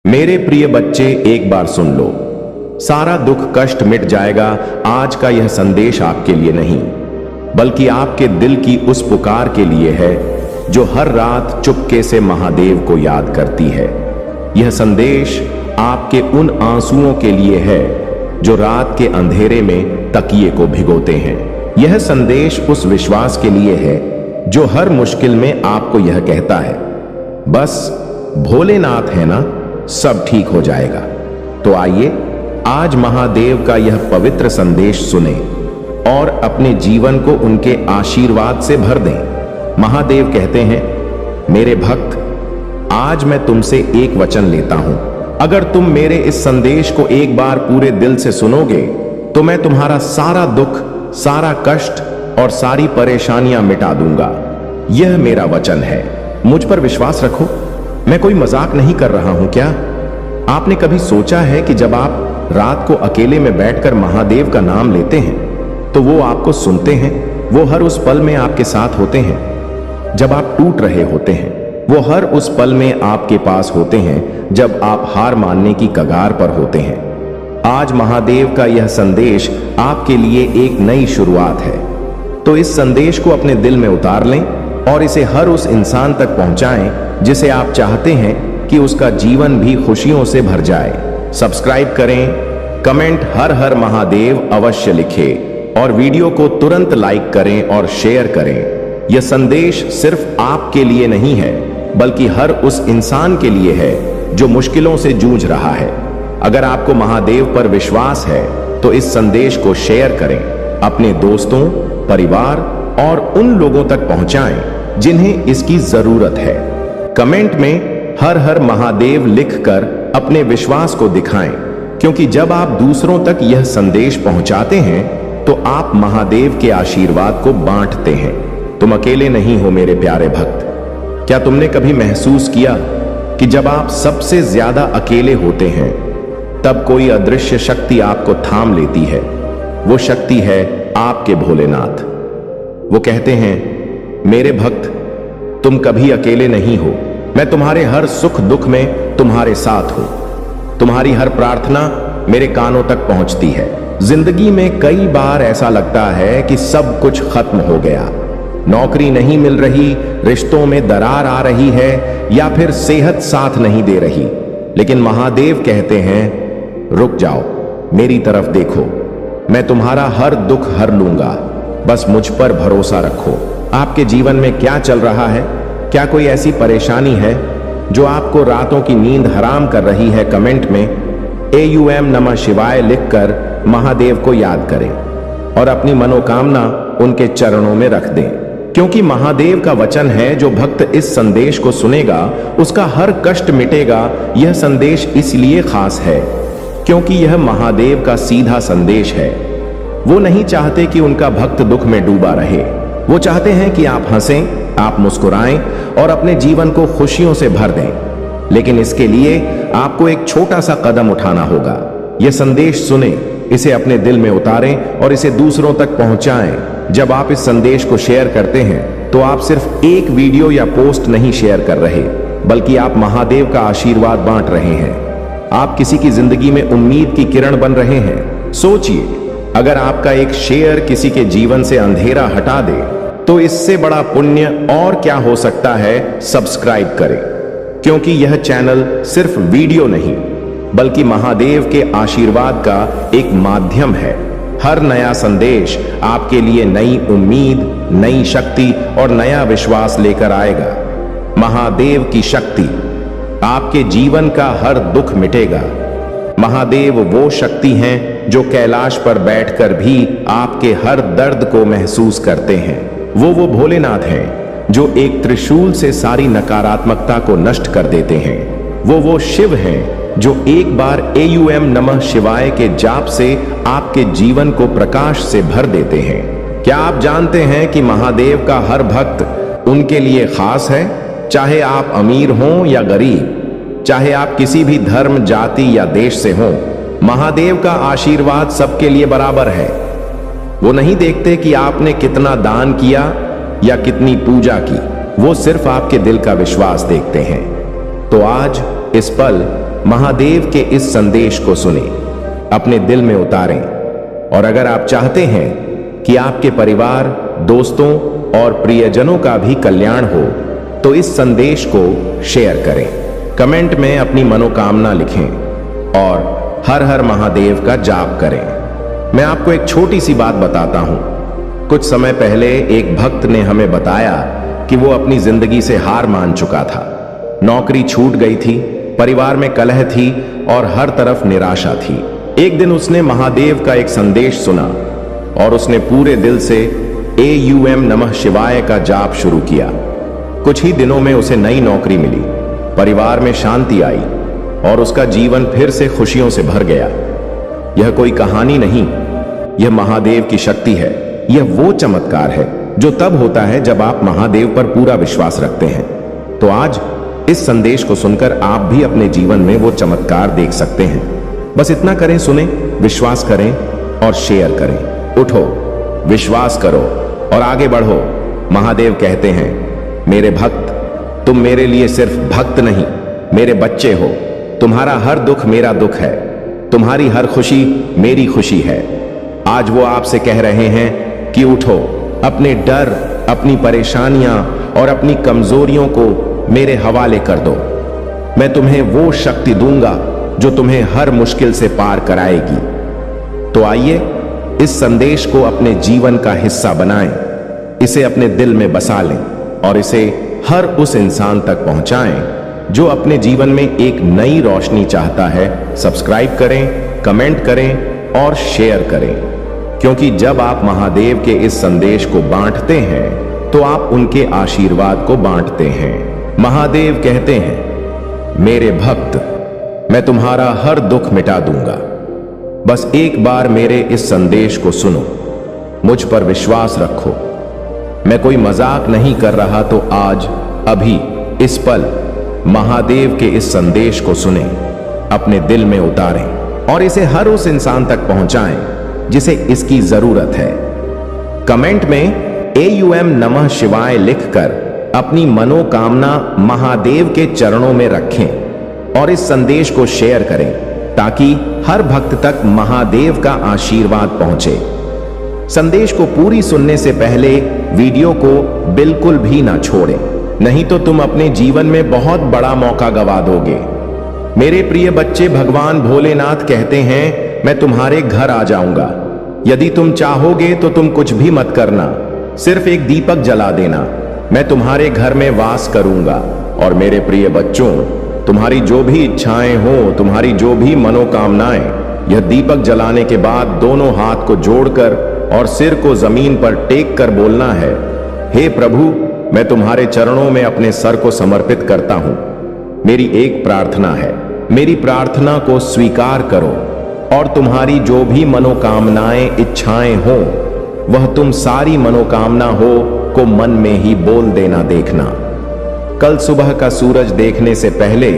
मेरे प्रिय बच्चे, एक बार सुन लो। सारा दुख कष्ट मिट जाएगा। आज का यह संदेश आपके लिए नहीं, बल्कि आपके दिल की उस पुकार के लिए है जो हर रात चुपके से महादेव को याद करती है। यह संदेश आपके उन आंसुओं के लिए है जो रात के अंधेरे में तकिए को भिगोते हैं। यह संदेश उस विश्वास के लिए है जो हर मुश्किल में आपको यह कहता है, बस भोलेनाथ है ना, सब ठीक हो जाएगा। तो आइए आज महादेव का यह पवित्र संदेश सुने और अपने जीवन को उनके आशीर्वाद से भर दें। महादेव कहते हैं, मेरे भक्त, आज मैं तुमसे एक वचन लेता हूं। अगर तुम मेरे इस संदेश को एक बार पूरे दिल से सुनोगे तो मैं तुम्हारा सारा दुख, सारा कष्ट और सारी परेशानियां मिटा दूंगा। यह मेरा वचन है, मुझ पर विश्वास रखो। मैं कोई मजाक नहीं कर रहा हूं क्या? आपने कभी सोचा है कि जब आप रात को अकेले में बैठकर महादेव का नाम लेते हैं तो वो आपको सुनते हैं? वो हर उस पल में आपके साथ होते हैं जब आप टूट रहे होते हैं। वो हर उस पल में आपके पास होते हैं जब आप हार मानने की कगार पर होते हैं। आज महादेव का यह संदेश आपके लिए एक नई शुरुआत है। तो इस संदेश को अपने दिल में उतार लें और इसे हर उस इंसान तक पहुंचाएं जिसे आप चाहते हैं कि उसका जीवन भी खुशियों से भर जाए। सब्सक्राइब करें, कमेंट हर हर महादेव अवश्य लिखें और वीडियो को तुरंत लाइक करें और शेयर करें। यह संदेश सिर्फ आपके लिए नहीं है, बल्कि हर उस इंसान के लिए है जो मुश्किलों से जूझ रहा है। अगर आपको महादेव पर विश्वास है तो इस संदेश को शेयर करें, अपने दोस्तों, परिवार और उन लोगों तक पहुंचाएं जिन्हें इसकी जरूरत है। कमेंट में हर हर महादेव लिखकर अपने विश्वास को दिखाएं, क्योंकि जब आप दूसरों तक यह संदेश पहुंचाते हैं तो आप महादेव के आशीर्वाद को बांटते हैं। तुम अकेले नहीं हो मेरे प्यारे भक्त। क्या तुमने कभी महसूस किया कि जब आप सबसे ज्यादा अकेले होते हैं तब कोई अदृश्य शक्ति आपको थाम लेती है? वो शक्ति है आपके भोलेनाथ। वो कहते हैं, मेरे भक्त, तुम कभी अकेले नहीं हो। मैं तुम्हारे हर सुख दुख में तुम्हारे साथ हूं। तुम्हारी हर प्रार्थना मेरे कानों तक पहुंचती है। जिंदगी में कई बार ऐसा लगता है कि सब कुछ खत्म हो गया। नौकरी नहीं मिल रही, रिश्तों में दरार आ रही है या फिर सेहत साथ नहीं दे रही। लेकिन महादेव कहते हैं, रुक जाओ, मेरी तरफ देखो, मैं तुम्हारा हर दुख हर लूंगा। बस मुझ पर भरोसा रखो। आपके जीवन में क्या चल रहा है? क्या कोई ऐसी परेशानी है जो आपको रातों की नींद हराम कर रही है? कमेंट में AUM नमः शिवाय लिखकर महादेव को याद करें और अपनी मनोकामना उनके चरणों में रख दें, क्योंकि महादेव का वचन है, जो भक्त इस संदेश को सुनेगा उसका हर कष्ट मिटेगा। यह संदेश इसलिए खास है क्योंकि यह महादेव का सीधा संदेश है। वो नहीं चाहते कि उनका भक्त दुख में डूबा रहे। वो चाहते हैं कि आप हंसें, आप मुस्कुराएं और अपने जीवन को खुशियों से भर दें। लेकिन इसके लिए आपको एक छोटा सा कदम उठाना होगा। यह संदेश सुने, इसे अपने दिल में उतारें और इसे दूसरों तक पहुंचाएं। जब आप इस संदेश को शेयर करते हैं तो आप सिर्फ एक वीडियो या पोस्ट नहीं शेयर कर रहे, बल्कि आप महादेव का आशीर्वाद बांट रहे हैं। आप किसी की जिंदगी में उम्मीद की किरण बन रहे हैं। सोचिए, अगर आपका एक शेयर किसी के जीवन से अंधेरा हटा दे तो इससे बड़ा पुण्य और क्या हो सकता है। सब्सक्राइब करें, क्योंकि यह चैनल सिर्फ वीडियो नहीं, बल्कि महादेव के आशीर्वाद का एक माध्यम है। हर नया संदेश आपके लिए नई उम्मीद, नई शक्ति और नया विश्वास लेकर आएगा। महादेव की शक्ति आपके जीवन का हर दुख मिटेगा। महादेव वो शक्ति हैं जो कैलाश पर बैठकर भी आपके हर दर्द को महसूस करते हैं। वो भोलेनाथ हैं जो एक त्रिशूल से सारी नकारात्मकता को नष्ट कर देते हैं। वो शिव हैं जो एक बार AUM नमः शिवाय के जाप से आपके जीवन को प्रकाश से भर देते हैं। क्या आप जानते हैं कि महादेव का हर भक्त उनके लिए खास है? चाहे आप अमीर हों या गरीब, चाहे आप किसी भी धर्म, जाति या देश से हों, महादेव का आशीर्वाद सबके लिए बराबर है। वो नहीं देखते कि आपने कितना दान किया या कितनी पूजा की, वो सिर्फ आपके दिल का विश्वास देखते हैं। तो आज इस पल महादेव के इस संदेश को सुने, अपने दिल में उतारें। और अगर आप चाहते हैं कि आपके परिवार, दोस्तों और प्रियजनों का भी कल्याण हो, तो इस संदेश को शेयर करें, कमेंट में अपनी मनोकामना लिखें और हर हर महादेव का जाप करें। मैं आपको एक छोटी सी बात बताता हूं। कुछ समय पहले एक भक्त ने हमें बताया कि वो अपनी जिंदगी से हार मान चुका था। नौकरी छूट गई थी, परिवार में कलह थी और हर तरफ निराशा थी। एक दिन उसने महादेव का एक संदेश सुना और उसने पूरे दिल से AUM नमः शिवाय का जाप शुरू किया। कुछ ही दिनों में उसे नई नौकरी मिली, परिवार में शांति आई और उसका जीवन फिर से खुशियों से भर गया। यह कोई कहानी नहीं, यह महादेव की शक्ति है। यह वो चमत्कार है जो तब होता है जब आप महादेव पर पूरा विश्वास रखते हैं। तो आज इस संदेश को सुनकर आप भी अपने जीवन में वो चमत्कार देख सकते हैं। बस इतना करें, सुने, विश्वास करें और शेयर करें। उठो, विश्वास करो और आगे बढ़ो। महादेव कहते हैं, मेरे भक्त, तुम मेरे लिए सिर्फ भक्त नहीं, मेरे बच्चे हो। तुम्हारा हर दुख मेरा दुख है, तुम्हारी हर खुशी मेरी खुशी है। आज वो आपसे कह रहे हैं कि उठो, अपने डर, अपनी परेशानियां और अपनी कमजोरियों को मेरे हवाले कर दो। मैं तुम्हें वो शक्ति दूंगा जो तुम्हें हर मुश्किल से पार कराएगी। तो आइए इस संदेश को अपने जीवन का हिस्सा बनाएं, इसे अपने दिल में बसा लें और इसे हर उस इंसान तक पहुंचाएं जो अपने जीवन में एक नई रोशनी चाहता है। सब्सक्राइब करें, कमेंट करें और शेयर करें, क्योंकि जब आप महादेव के इस संदेश को बांटते हैं तो आप उनके आशीर्वाद को बांटते हैं। महादेव कहते हैं, मेरे भक्त, मैं तुम्हारा हर दुख मिटा दूंगा। बस एक बार मेरे इस संदेश को सुनो, मुझ पर विश्वास रखो। मैं कोई मजाक नहीं कर रहा, तो आज, अभी, इस पल महादेव के इस संदेश को सुने, अपने दिल में उतारें और इसे हर उस इंसान तक पहुंचाएं जिसे इसकी जरूरत है। कमेंट में AUM नमः शिवाय लिखकर अपनी मनोकामना महादेव के चरणों में रखें और इस संदेश को शेयर करें ताकि हर भक्त तक महादेव का आशीर्वाद पहुंचे। संदेश को पूरी सुनने से पहले वीडियो को बिल्कुल भी ना छोड़ें, नहीं तो तुम अपने जीवन में बहुत बड़ा मौका गवा दोगे। मेरे प्रिय बच्चे, भगवान भोलेनाथ कहते हैं, मैं तुम्हारे घर आ जाऊंगा। यदि तुम चाहोगे तो तुम कुछ भी मत करना, सिर्फ एक दीपक जला देना। मैं तुम्हारे घर में वास करूंगा। और मेरे प्रिय बच्चों, तुम्हारी जो भी इच्छाएं हो, तुम्हारी जो भी मनोकामनाएं, यह दीपक जलाने के बाद दोनों हाथ को जोड़कर और सिर को जमीन पर टेक कर बोलना है, हे प्रभु, मैं तुम्हारे चरणों में अपने सर को समर्पित करता हूं। मेरी एक प्रार्थना है, मेरी प्रार्थना को स्वीकार करो और तुम्हारी जो भी मनोकामनाएं, इच्छाएं हो, वह तुम सारी मनोकामना हो को मन में ही बोल देना। देखना, कल सुबह का सूरज देखने से पहले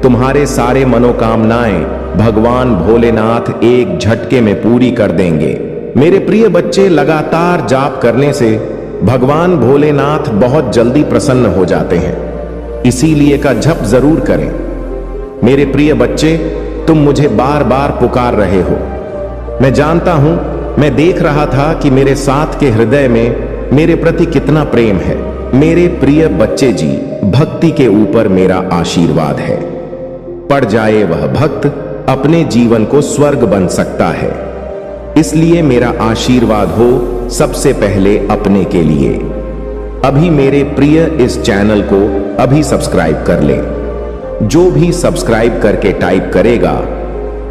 तुम्हारे सारे मनोकामनाएं भगवान भोलेनाथ एक झटके में पूरी कर देंगे। मेरे प्रिय बच्चे, लगातार जाप करने से भगवान भोलेनाथ बहुत जल्दी प्रसन्न हो जाते हैं, इसीलिए का जप जरूर करें। मेरे प्रिय बच्चे, तुम मुझे बार बार पुकार रहे हो। मैं जानता हूं, मैं देख रहा था कि मेरे साथ के हृदय में मेरे प्रति कितना प्रेम है। मेरे प्रिय बच्चे जी, भक्ति के ऊपर मेरा आशीर्वाद है। पड़ जाए वह भक्त, अपने जीवन को स्वर्ग बन सकता है। इसलिए मेरा आशीर्वाद हो सबसे पहले अपने के लिए। अभी मेरे प्रिय इस चैनल को अभी सब्सक्राइब कर ले। जो भी सब्सक्राइब करके टाइप करेगा,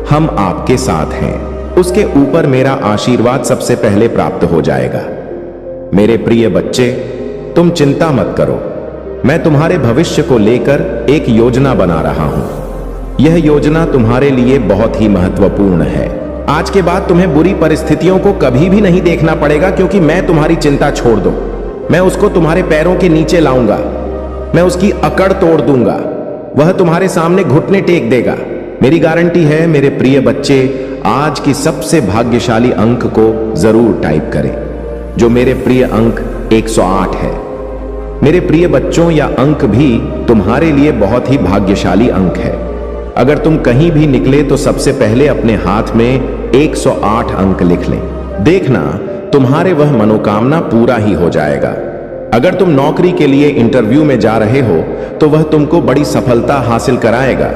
हम आपके साथ हैं, उसके ऊपर मेरा आशीर्वाद सबसे पहले प्राप्त हो जाएगा। मेरे प्रिय बच्चे, तुम चिंता मत करो, मैं तुम्हारे भविष्य को लेकर एक योजना बना रहा हूं। यह योजना तुम्हारे लिए बहुत ही महत्वपूर्ण है। आज के बाद तुम्हें बुरी परिस्थितियों को कभी भी नहीं देखना पड़ेगा, क्योंकि मैं तुम्हारी चिंता छोड़ दूं। मैं उसको तुम्हारे पैरों के नीचे लाऊंगा, मैं उसकी अकड़ तोड़ दूंगा, वह तुम्हारे सामने घुटने टेक देगा। मेरी गारंटी है। मेरे प्रिय बच्चे, आज की सबसे भाग्यशाली अंक को जरूर टाइप करें, जो मेरे प्रिय अंक 108 है। मेरे प्रिय बच्चों, यह अंक भी तुम्हारे लिए बहुत ही भाग्यशाली अंक है। अगर तुम कहीं भी निकले तो सबसे पहले अपने हाथ में 108 अंक लिख लें। देखना तुम्हारे वह मनोकामना पूरा ही हो जाएगा। अगर तुम नौकरी के लिए इंटरव्यू में जा रहे हो तो वह तुमको बड़ी सफलता हासिल कराएगा।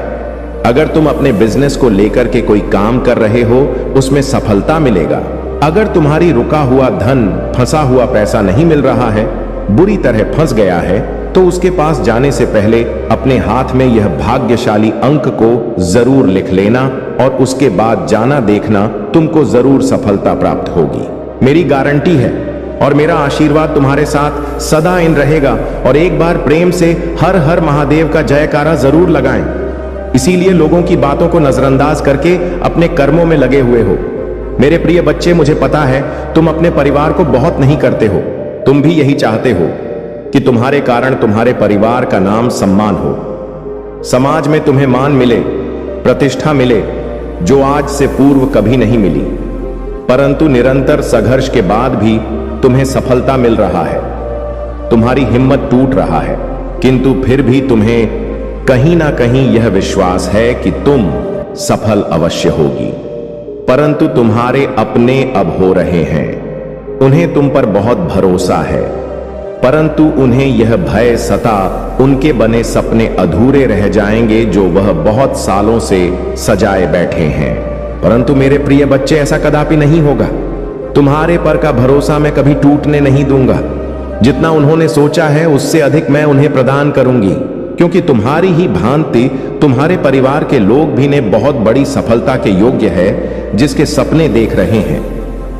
अगर तुम अपने बिजनेस को लेकर के कोई काम कर रहे हो उसमें सफलता मिलेगा। अगर तुम्हारी रुका हुआ धन, फंसा हुआ पैसा नहीं मिल रहा है, बुरी तरह फंस गया है, तो उसके पास जाने से पहले अपने हाथ में यह भाग्यशाली अंक को जरूर लिख लेना और उसके बाद जाना देखना, तुमको जरूर सफलता प्राप्त होगी। मेरी गारंटी है और मेरा आशीर्वाद तुम्हारे साथ सदा इन रहेगा। और एक बार प्रेम से हर हर महादेव का जयकारा जरूर लगाएं। इसीलिए लोगों की बातों को नजरअंदाज करके अपने कर्मों में लगे हुए हो। मेरे प्रिय बच्चे, मुझे पता है तुम अपने परिवार को बहुत नहीं करते हो। तुम भी यही चाहते हो कि तुम्हारे कारण तुम्हारे परिवार का नाम सम्मान हो, समाज में तुम्हें मान मिले, प्रतिष्ठा मिले, जो आज से पूर्व कभी नहीं मिली। परंतु निरंतर संघर्ष के बाद भी तुम्हें सफलता मिल रहा है, तुम्हारी हिम्मत टूट रहा है, किंतु फिर भी तुम्हें कहीं ना कहीं यह विश्वास है कि तुम सफल अवश्य होगी। परंतु तुम्हारे अपने अब हो रहे हैं, उन्हें तुम पर बहुत भरोसा है, परंतु उन्हें यह भय सता उनके बने सपने अधूरे रह जाएंगे जो वह बहुत सालों से सजाए बैठे हैं। परंतु मेरे प्रिय बच्चे, ऐसा कदापि नहीं होगा। तुम्हारे पर का भरोसा मैं कभी टूटने नहीं दूंगा। जितना उन्होंने सोचा है उससे अधिक मैं उन्हें प्रदान करूंगी, क्योंकि तुम्हारी ही भांति तुम्हारे परिवार के लोग भी ने बहुत बड़ी सफलता के योग्य है, जिसके सपने देख रहे हैं।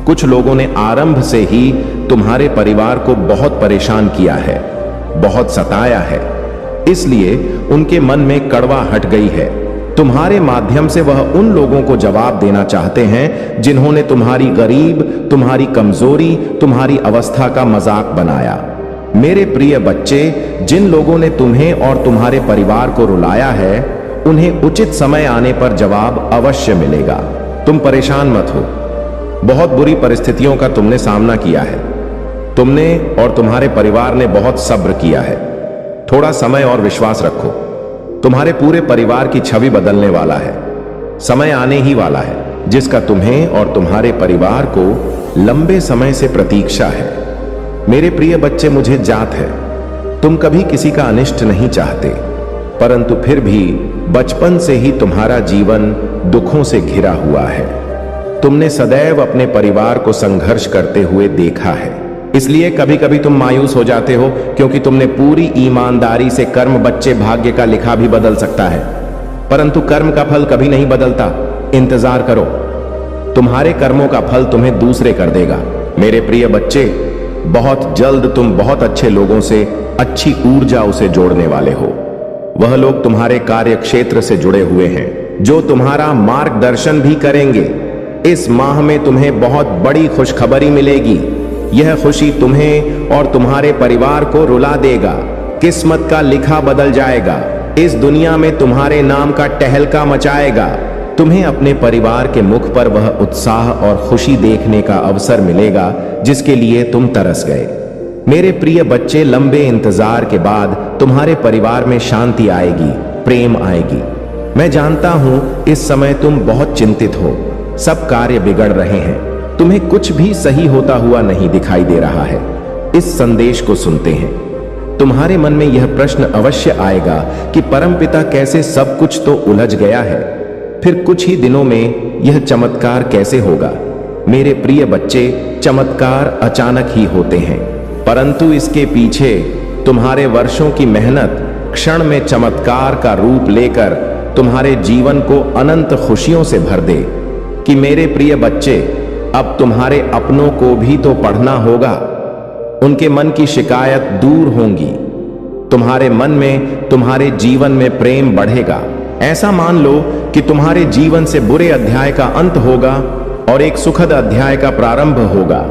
कुछ लोगों ने आरंभ से ही तुम्हारे परिवार को बहुत परेशान किया है, बहुत सताया है, इसलिए उनके मन में कड़वा हट गई है। तुम्हारे माध्यम से वह उन लोगों को जवाब देना चाहते हैं जिन्होंने तुम्हारी गरीब, तुम्हारी कमजोरी, तुम्हारी अवस्था का मजाक बनाया। मेरे प्रिय बच्चे, जिन लोगों ने तुम्हें और तुम्हारे परिवार को रुलाया है, उन्हें उचित समय आने पर जवाब अवश्य मिलेगा। तुम परेशान मत हो। बहुत बुरी परिस्थितियों का तुमने सामना किया है। तुमने और तुम्हारे परिवार ने बहुत सब्र किया है। थोड़ा समय और विश्वास रखो। तुम्हारे पूरे परिवार की छवि बदलने वाला है। समय आने ही वाला है जिसका तुम्हें और तुम्हारे परिवार को लंबे समय से प्रतीक्षा है। मेरे प्रिय बच्चे, मुझे जात है तुम कभी किसी का अनिष्ट नहीं चाहते, परंतु फिर भी बचपन से ही तुम्हारा जीवन दुखों से घिरा हुआ है। तुमने सदैव अपने परिवार को संघर्ष करते हुए देखा है, इसलिए कभी कभी तुम मायूस हो जाते हो, क्योंकि तुमने पूरी ईमानदारी से कर्म बच्चे भाग्य का लिखा भी बदल सकता है, परंतु कर्म का फल कभी नहीं बदलता। इंतजार करो, तुम्हारे कर्मों का फल तुम्हें दूसरे कर देगा। मेरे प्रिय बच्चे, बहुत जल्द तुम बहुत अच्छे लोगों से अच्छी ऊर्जा से जोड़ने वाले हो। वह लोग तुम्हारे कार्य क्षेत्र से जुड़े हुए हैं, जो तुम्हारा मार्गदर्शन भी करेंगे। इस माह में तुम्हें बहुत बड़ी खुशखबरी मिलेगी। यह खुशी तुम्हें और तुम्हारे परिवार को रुला देगा। किस्मत का लिखा बदल जाएगा। इस दुनिया में तुम्हारे नाम का टहलका मचाएगा। तुम्हें अपने परिवार के मुख पर वह उत्साह और खुशी देखने का अवसर मिलेगा जिसके लिए तुम तरस गए। मेरे प्रिय बच्चे, लंबे इंतजार के बाद तुम्हारे परिवार में शांति आएगी, प्रेम आएगी। मैं जानता हूं इस समय तुम बहुत चिंतित हो। सब कार्य बिगड़ रहे हैं, तुम्हें कुछ भी सही होता हुआ नहीं दिखाई दे रहा है। इस संदेश को सुनते हैं तुम्हारे मन में यह प्रश्न अवश्य आएगा कि परमपिता कैसे, सब कुछ तो उलझ गया है, फिर कुछ ही दिनों में यह चमत्कार कैसे होगा। मेरे प्रिय बच्चे, चमत्कार अचानक ही होते हैं, परंतु इसके पीछे तुम्हारे वर्षों की मेहनत क्षण में चमत्कार का रूप लेकर तुम्हारे जीवन को अनंत खुशियों से भर दे। कि मेरे प्रिय बच्चे, अब तुम्हारे अपनों को भी तो पढ़ना होगा। उनके मन की शिकायत दूर होंगी। तुम्हारे मन में, तुम्हारे जीवन में प्रेम बढ़ेगा। ऐसा मान लो कि तुम्हारे जीवन से बुरे अध्याय का अंत होगा और एक सुखद अध्याय का प्रारंभ होगा।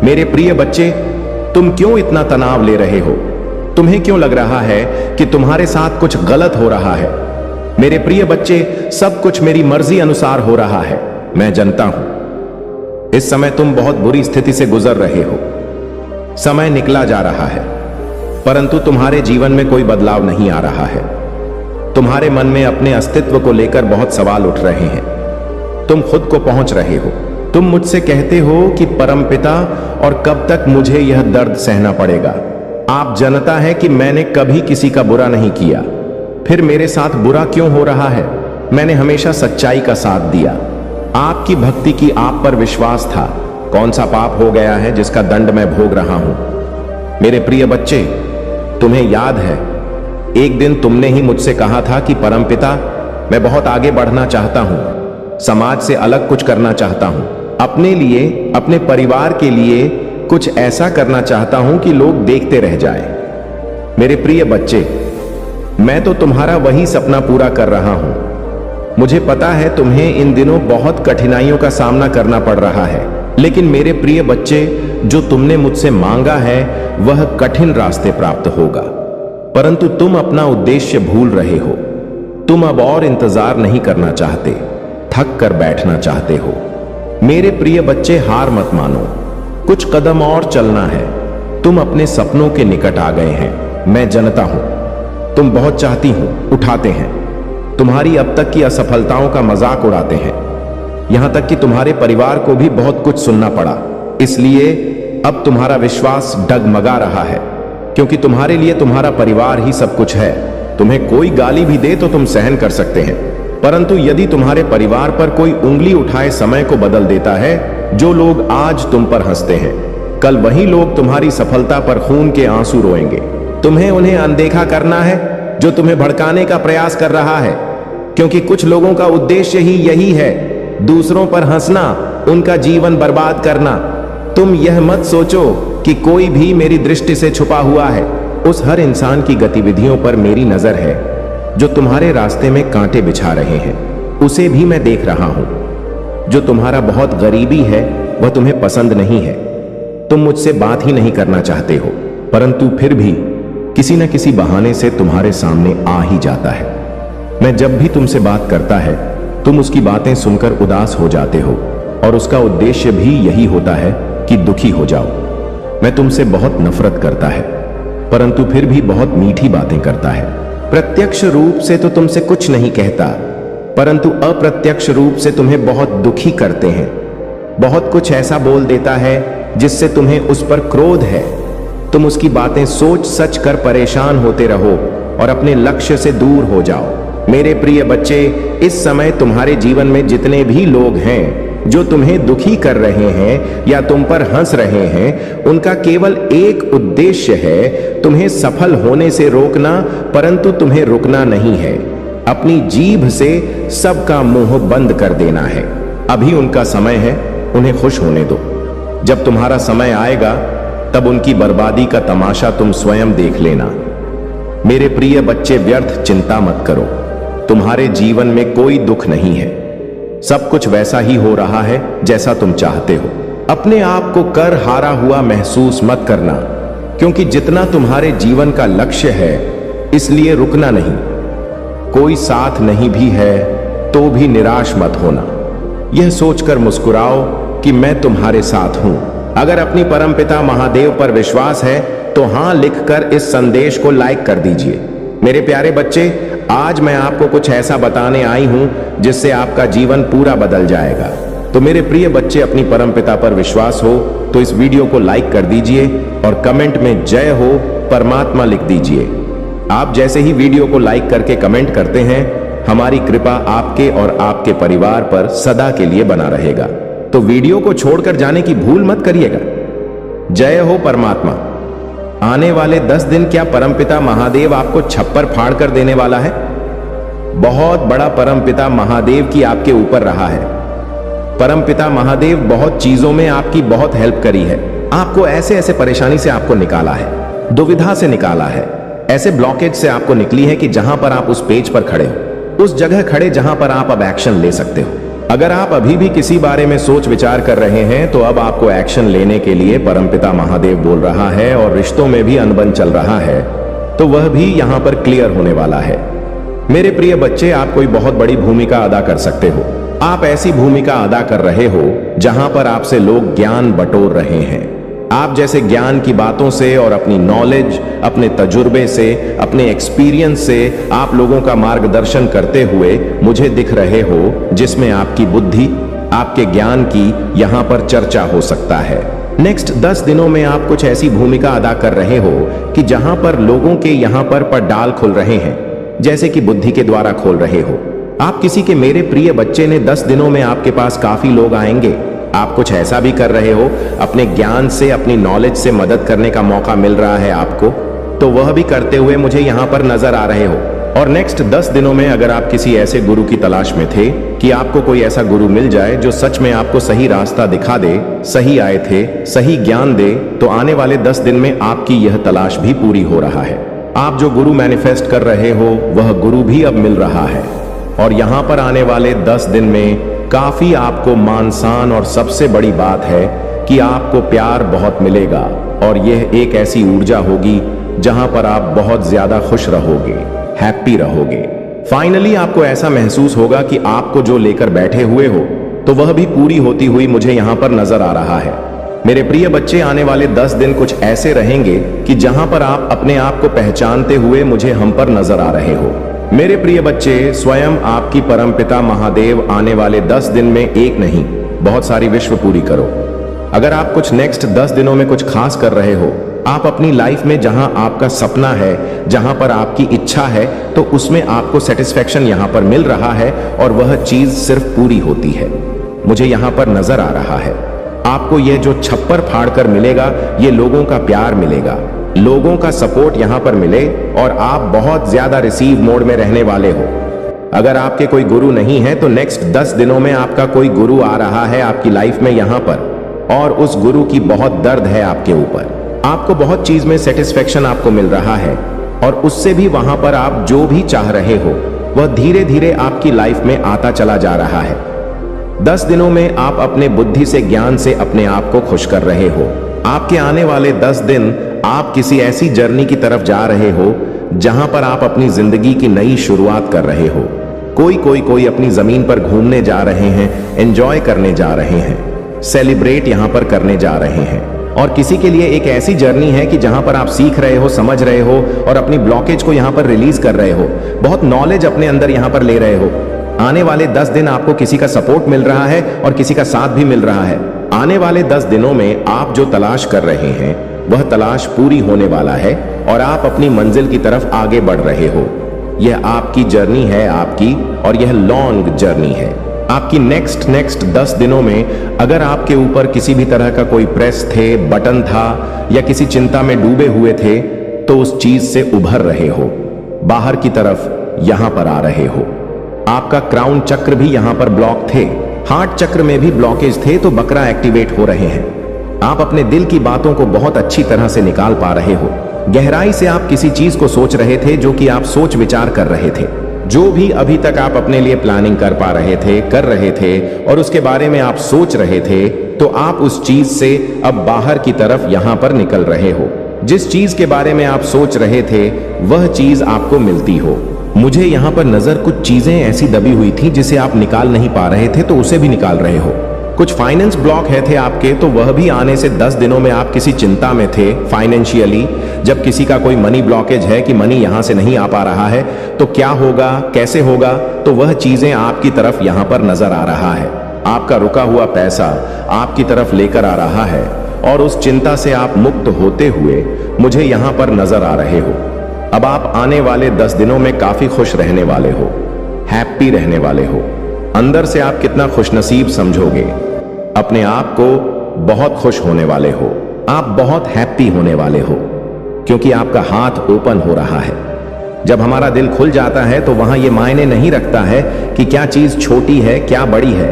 मेरे प्रिय बच्चे, तुम क्यों इतना तनाव ले रहे हो? तुम्हें क्यों लग रहा है कि तुम्हारे साथ कुछ गलत हो रहा है? मेरे प्रिय बच्चे, सब कुछ मेरी मर्जी अनुसार हो रहा है। मैं जानता हूं इस समय तुम बहुत बुरी स्थिति से गुजर रहे हो। समय निकला जा रहा है, परंतु तुम्हारे जीवन में कोई बदलाव नहीं आ रहा है। तुम्हारे मन में अपने अस्तित्व को लेकर बहुत सवाल उठ रहे हैं। तुम खुद को पहुंच रहे हो। तुम मुझसे कहते हो कि परमपिता, और कब तक मुझे यह दर्द सहना पड़ेगा? आप जानता है कि मैंने कभी किसी का बुरा नहीं किया, फिर मेरे साथ बुरा क्यों हो रहा है? मैंने हमेशा सच्चाई का साथ दिया। आपकी भक्ति की आप पर विश्वास था। कौन सा पाप हो गया है जिसका दंड मैं भोग रहा हूं? मेरे प्रिय बच्चे, तुम्हें याद है एक दिन तुमने ही मुझसे कहा था कि परमपिता, मैं बहुत आगे बढ़ना चाहता हूं, समाज से अलग कुछ करना चाहता हूं, अपने लिए, अपने परिवार के लिए कुछ ऐसा करना चाहता हूं कि लोग देखते रह जाएं। मेरे प्रिय बच्चे, मैं तो तुम्हारा वही सपना पूरा कर रहा हूं। मुझे पता है तुम्हें इन दिनों बहुत कठिनाइयों का सामना करना पड़ रहा है, लेकिन मेरे प्रिय बच्चे, जो तुमने मुझसे मांगा है वह कठिन रास्ते प्राप्त होगा, परंतु तुम अपना उद्देश्य भूल रहे हो। तुम अब और इंतजार नहीं करना चाहते, थक कर बैठना चाहते हो। मेरे प्रिय बच्चे, हार मत मानो, कुछ कदम और चलना है। तुम अपने सपनों के निकट आ गए हैं। मैं जानता हूं तुम बहुत चाहती हो, उठाते हैं, तुम्हारी अब तक की असफलताओं का मजाक उड़ाते हैं, यहां तक कि तुम्हारे परिवार को भी बहुत कुछ सुनना पड़ा। इसलिए अब तुम्हारा विश्वास डगमगा रहा है, क्योंकि तुम्हारे लिए तुम्हारा परिवार ही सब कुछ है। तुम्हें कोई गाली भी दे तो तुम सहन कर सकते हैं, परंतु यदि तुम्हारे परिवार पर कोई उंगली उठाए समय को बदल देता है, जो लोग आज तुम पर हंसते हैं, कल वही लोग तुम्हारी सफलता पर खून के आंसू रोएंगे। तुम्हें उन्हें अनदेखा करना है जो तुम्हें भड़काने का प्रयास कर रहा है, क्योंकि कुछ लोगों का उद्देश्य ही यही है, दूसरों पर हंसना, उनका जीवन बर्बाद करना। तुम यह मत सोचो कि कोई भी मेरी दृष्टि से छुपा हुआ है। उस हर इंसान की गतिविधियों पर मेरी नजर है जो तुम्हारे रास्ते में कांटे बिछा रहे हैं, उसे भी मैं देख रहा हूं। जो तुम्हारा बहुत गरीबी है वह तुम्हें पसंद नहीं है। तुम मुझसे बात ही नहीं करना चाहते हो, परंतु फिर भी किसी न किसी बहाने से तुम्हारे सामने आ ही जाता है। मैं जब भी तुमसे बात करता है, तुम उसकी बातें सुनकर उदास हो जाते हो, और उसका उद्देश्य भी यही होता है कि दुखी हो जाओ। मैं तुमसे बहुत नफरत करता है, परंतु फिर भी बहुत मीठी बातें करता है। प्रत्यक्ष रूप से तो तुमसे कुछ नहीं कहता, परंतु अप्रत्यक्ष रूप से तुम्हें बहुत दुखी करते हैं। बहुत कुछ ऐसा बोल देता है जिससे तुम्हें उस पर क्रोध है। तुम उसकी बातें सोच सच कर परेशान होते रहो और अपने लक्ष्य से दूर हो जाओ। मेरे प्रिय बच्चे, इस समय तुम्हारे जीवन में जितने भी लोग हैं जो तुम्हें दुखी कर रहे हैं या तुम पर हंस रहे हैं, उनका केवल एक उद्देश्य है, तुम्हें सफल होने से रोकना, परंतु तुम्हें रुकना नहीं है। अपनी जीभ से सबका मुंह बंद कर देना है। अभी उनका समय है, उन्हें खुश होने दो। जब तुम्हारा समय आएगा तब उनकी बर्बादी का तमाशा तुम स्वयं देख लेना। मेरे प्रिय बच्चे, व्यर्थ चिंता मत करो। तुम्हारे जीवन में कोई दुख नहीं है। सब कुछ वैसा ही हो रहा है जैसा तुम चाहते हो। अपने आप को कर हारा हुआ महसूस मत करना, क्योंकि जितना तुम्हारे जीवन का लक्ष्य है, इसलिए रुकना नहीं। कोई साथ नहीं भी है तो भी निराश मत होना। यह सोचकर मुस्कुराओ कि मैं तुम्हारे साथ हूं। अगर अपनी परमपिता महादेव पर विश्वास है तो हां लिखकर इस संदेश को लाइक कर दीजिए। मेरे प्यारे बच्चे, आज मैं आपको कुछ ऐसा बताने आई हूं जिससे आपका जीवन पूरा बदल जाएगा। तो मेरे प्रिय बच्चे, अपनी परमपिता पर विश्वास हो तो इस वीडियो को लाइक कर दीजिए और कमेंट में जय हो परमात्मा लिख दीजिए। आप जैसे ही वीडियो को लाइक करके कमेंट करते हैं, हमारी कृपा आपके और आपके परिवार पर सदा के लिए बना रहेगा। तो वीडियो को छोड़कर जाने की भूल मत करिएगा। जय हो परमात्मा। आने वाले 10 दिन क्या परमपिता महादेव आपको छप्पर फाड़ कर देने वाला है? बहुत बड़ा परमपिता महादेव की आपके ऊपर रहा है। परमपिता महादेव बहुत चीजों में आपकी बहुत हेल्प करी है। आपको ऐसे ऐसे परेशानी से आपको निकाला है, दुविधा से निकाला है, ऐसे ब्लॉकेज से आपको निकली है कि जहां पर आप उस पेज पर खड़े हो, उस जगह खड़े जहां पर आप अब एक्शन ले सकते हो। अगर आप अभी भी किसी बारे में सोच विचार कर रहे हैं तो अब आपको एक्शन लेने के लिए परमपिता महादेव बोल रहा है, और रिश्तों में भी अनबन चल रहा है तो वह भी यहां पर क्लियर होने वाला है। मेरे प्रिय बच्चे, आप कोई बहुत बड़ी भूमिका अदा कर सकते हो। आप ऐसी भूमिका अदा कर रहे हो जहां पर आपसे लोग ज्ञान बटोर रहे हैं। आप जैसे ज्ञान की बातों से और अपनी नॉलेज, अपने तजुर्बे से, अपने एक्सपीरियंस से आप लोगों का मार्गदर्शन करते हुए मुझे दिख रहे हो, जिसमें आपकी बुद्धि, आपके ज्ञान की यहां पर चर्चा हो सकता है। नेक्स्ट 10 दिनों में आप कुछ ऐसी भूमिका अदा कर रहे हो कि जहां पर लोगों के यहां पर पंडाल खुल रहे हैं, जैसे कि बुद्धि के द्वारा खोल रहे हो। आप किसी के मेरे प्रिय बच्चे ने 10 दिनों में आपके पास काफी लोग आएंगे। आप कुछ ऐसा भी कर रहे हो, अपने ज्ञान से, अपनी नॉलेज से मदद करने का मौका मिल रहा है आपको, तो वह भी करते हुए मुझे यहां पर नजर आ रहे हो। और नेक्स्ट 10 दिनों में अगर आप किसी ऐसे गुरु की तलाश में थे कि आपको कोई ऐसा गुरु मिल जाए जो सच में आपको सही रास्ता दिखा दे, सही आए थे, सही ज्ञान दे, तो आने वाले 10 दिन में आपकी यह तलाश भी पूरी हो रहा है। आप जो गुरु मैनिफेस्ट कर रहे हो वह गुरु भी अब मिल रहा है। और यहां पर आने वाले 10 दिन में काफी आपको मान सम्मान, और सबसे बड़ी बात है कि आपको प्यार बहुत मिलेगा। और यह एक ऐसी ऊर्जा होगी जहां पर आप बहुत ज्यादा खुश रहोगे, हैप्पी रहोगे। फाइनली आपको ऐसा महसूस होगा कि आपको जो लेकर बैठे हुए हो तो वह भी पूरी होती हुई मुझे यहां पर नजर आ रहा है। मेरे प्रिय बच्चे, आने वाले 10 दिन कुछ ऐसे रहेंगे कि जहां पर आप अपने आप को पहचानते हुए मुझे हम पर नजर आ रहे हो। मेरे प्रिय बच्चे, स्वयं आपकी परमपिता महादेव आने वाले 10 दिन में एक नहीं, बहुत सारी विश्व पूरी करो। अगर आप कुछ नेक्स्ट 10 दिनों में कुछ खास कर रहे हो, आप अपनी लाइफ में जहां आपका सपना है, जहां पर आपकी इच्छा है, तो उसमें आपको सेटिस्फेक्शन यहां पर मिल रहा है और वह चीज सिर्फ पूरी होती है। मुझे यहां पर नजर आ रहा है आपको यह जो छप्पर फाड़ कर मिलेगा, ये लोगों का प्यार मिलेगा, लोगों का सपोर्ट यहां पर मिले, और आप बहुत ज्यादा रिसीव मोड में रहने वाले हो। अगर आपके कोई गुरु नहीं है तो नेक्स्ट 10 दिनों में आपका कोई गुरु आ रहा है आपकी लाइफ में यहां पर, और उस गुरु की बहुत दर्द है आपके ऊपर। आपको बहुत चीज में सेटिस्फेक्शन आपको मिल रहा है, और उससे भी वहां पर आप जो भी चाह रहे हो वह धीरे धीरे आपकी लाइफ में आता चला जा रहा है। 10 दिनों में आप अपने बुद्धि से, ज्ञान से अपने आप को खुश कर रहे हो। आपके आने वाले 10 दिन आप किसी ऐसी जर्नी की तरफ जा रहे हो जहां पर आप अपनी जिंदगी की नई शुरुआत कर रहे हो। कोई अपनी जमीन पर घूमने जा रहे हैं, एंजॉय करने जा रहे हैं, सेलिब्रेट यहां पर करने जा रहे हैं। और किसी के लिए एक ऐसी जर्नी है कि जहां पर आप सीख रहे हो, समझ रहे हो, और अपनी ब्लॉकेज को यहां पर रिलीज कर रहे हो, बहुत नॉलेज अपने अंदर यहां पर ले रहे हो। आने वाले 10 दिन आपको किसी का सपोर्ट मिल रहा है और किसी का साथ भी मिल रहा है। आने वाले 10 दिनों में आप जो तलाश कर रहे हैं वह तलाश पूरी होने वाला है, और आप अपनी मंजिल की तरफ आगे बढ़ रहे हो। यह आपकी जर्नी है, आपकी, और यह लॉन्ग जर्नी है आपकी। नेक्स्ट 10 दिनों में अगर आपके ऊपर किसी भी तरह का कोई प्रेस थे, बटन था, या किसी चिंता में डूबे हुए थे, तो उस चीज से उभर रहे हो, बाहर की तरफ यहां पर आ रहे हो। आपका क्राउन चक्र भी यहां पर ब्लॉक थे, हार्ट चक्र में भी ब्लॉकेज थे, तो बकरा एक्टिवेट हो रहे हैं। आप अपने दिल की बातों को बहुत अच्छी तरह से निकाल पा रहे हो। गहराई से आप किसी चीज को सोच रहे थे जो कि आप सोच विचार कर रहे थे। जो भी अभी तक आप अपने लिए प्लानिंग कर पा रहे थे, कर रहे थे, और उसके बारे में आप सोच रहे थे, तो आप उस चीज से अब बाहर की तरफ यहां पर निकल रहे हो। जिस चीज के बारे में आप सोच रहे थे वह चीज आपको मिलती हो। मुझे यहां पर नजर कुछ चीजें ऐसी दबी हुई थी जिसे आप निकाल नहीं पा रहे थे, तो उसे भी निकाल रहे हो। कुछ फाइनेंस ब्लॉक है थे आपके, तो वह भी आने से 10 दिनों में आप किसी चिंता में थे फाइनेंशियली। जब किसी का कोई मनी ब्लॉकेज है कि मनी यहां से नहीं आ पा रहा है, तो क्या होगा, कैसे होगा, तो वह चीजें आपकी तरफ यहां पर नजर आ रहा है। आपका रुका हुआ पैसा आपकी तरफ लेकर आ रहा है, और उस चिंता से आप मुक्त होते हुए मुझे यहां पर नजर आ रहे हो। अब आप आने वाले 10 दिनों में काफी खुश रहने वाले हो, हैप्पी रहने वाले हो। अंदर से आप कितना खुशनसीब समझोगे, अपने आप को बहुत खुश होने वाले हो, आप बहुत हैप्पी होने वाले हो, क्योंकि आपका हाथ ओपन हो रहा है। जब हमारा दिल खुल जाता है तो वहां यह मायने नहीं रखता है कि क्या चीज छोटी है, क्या बड़ी है।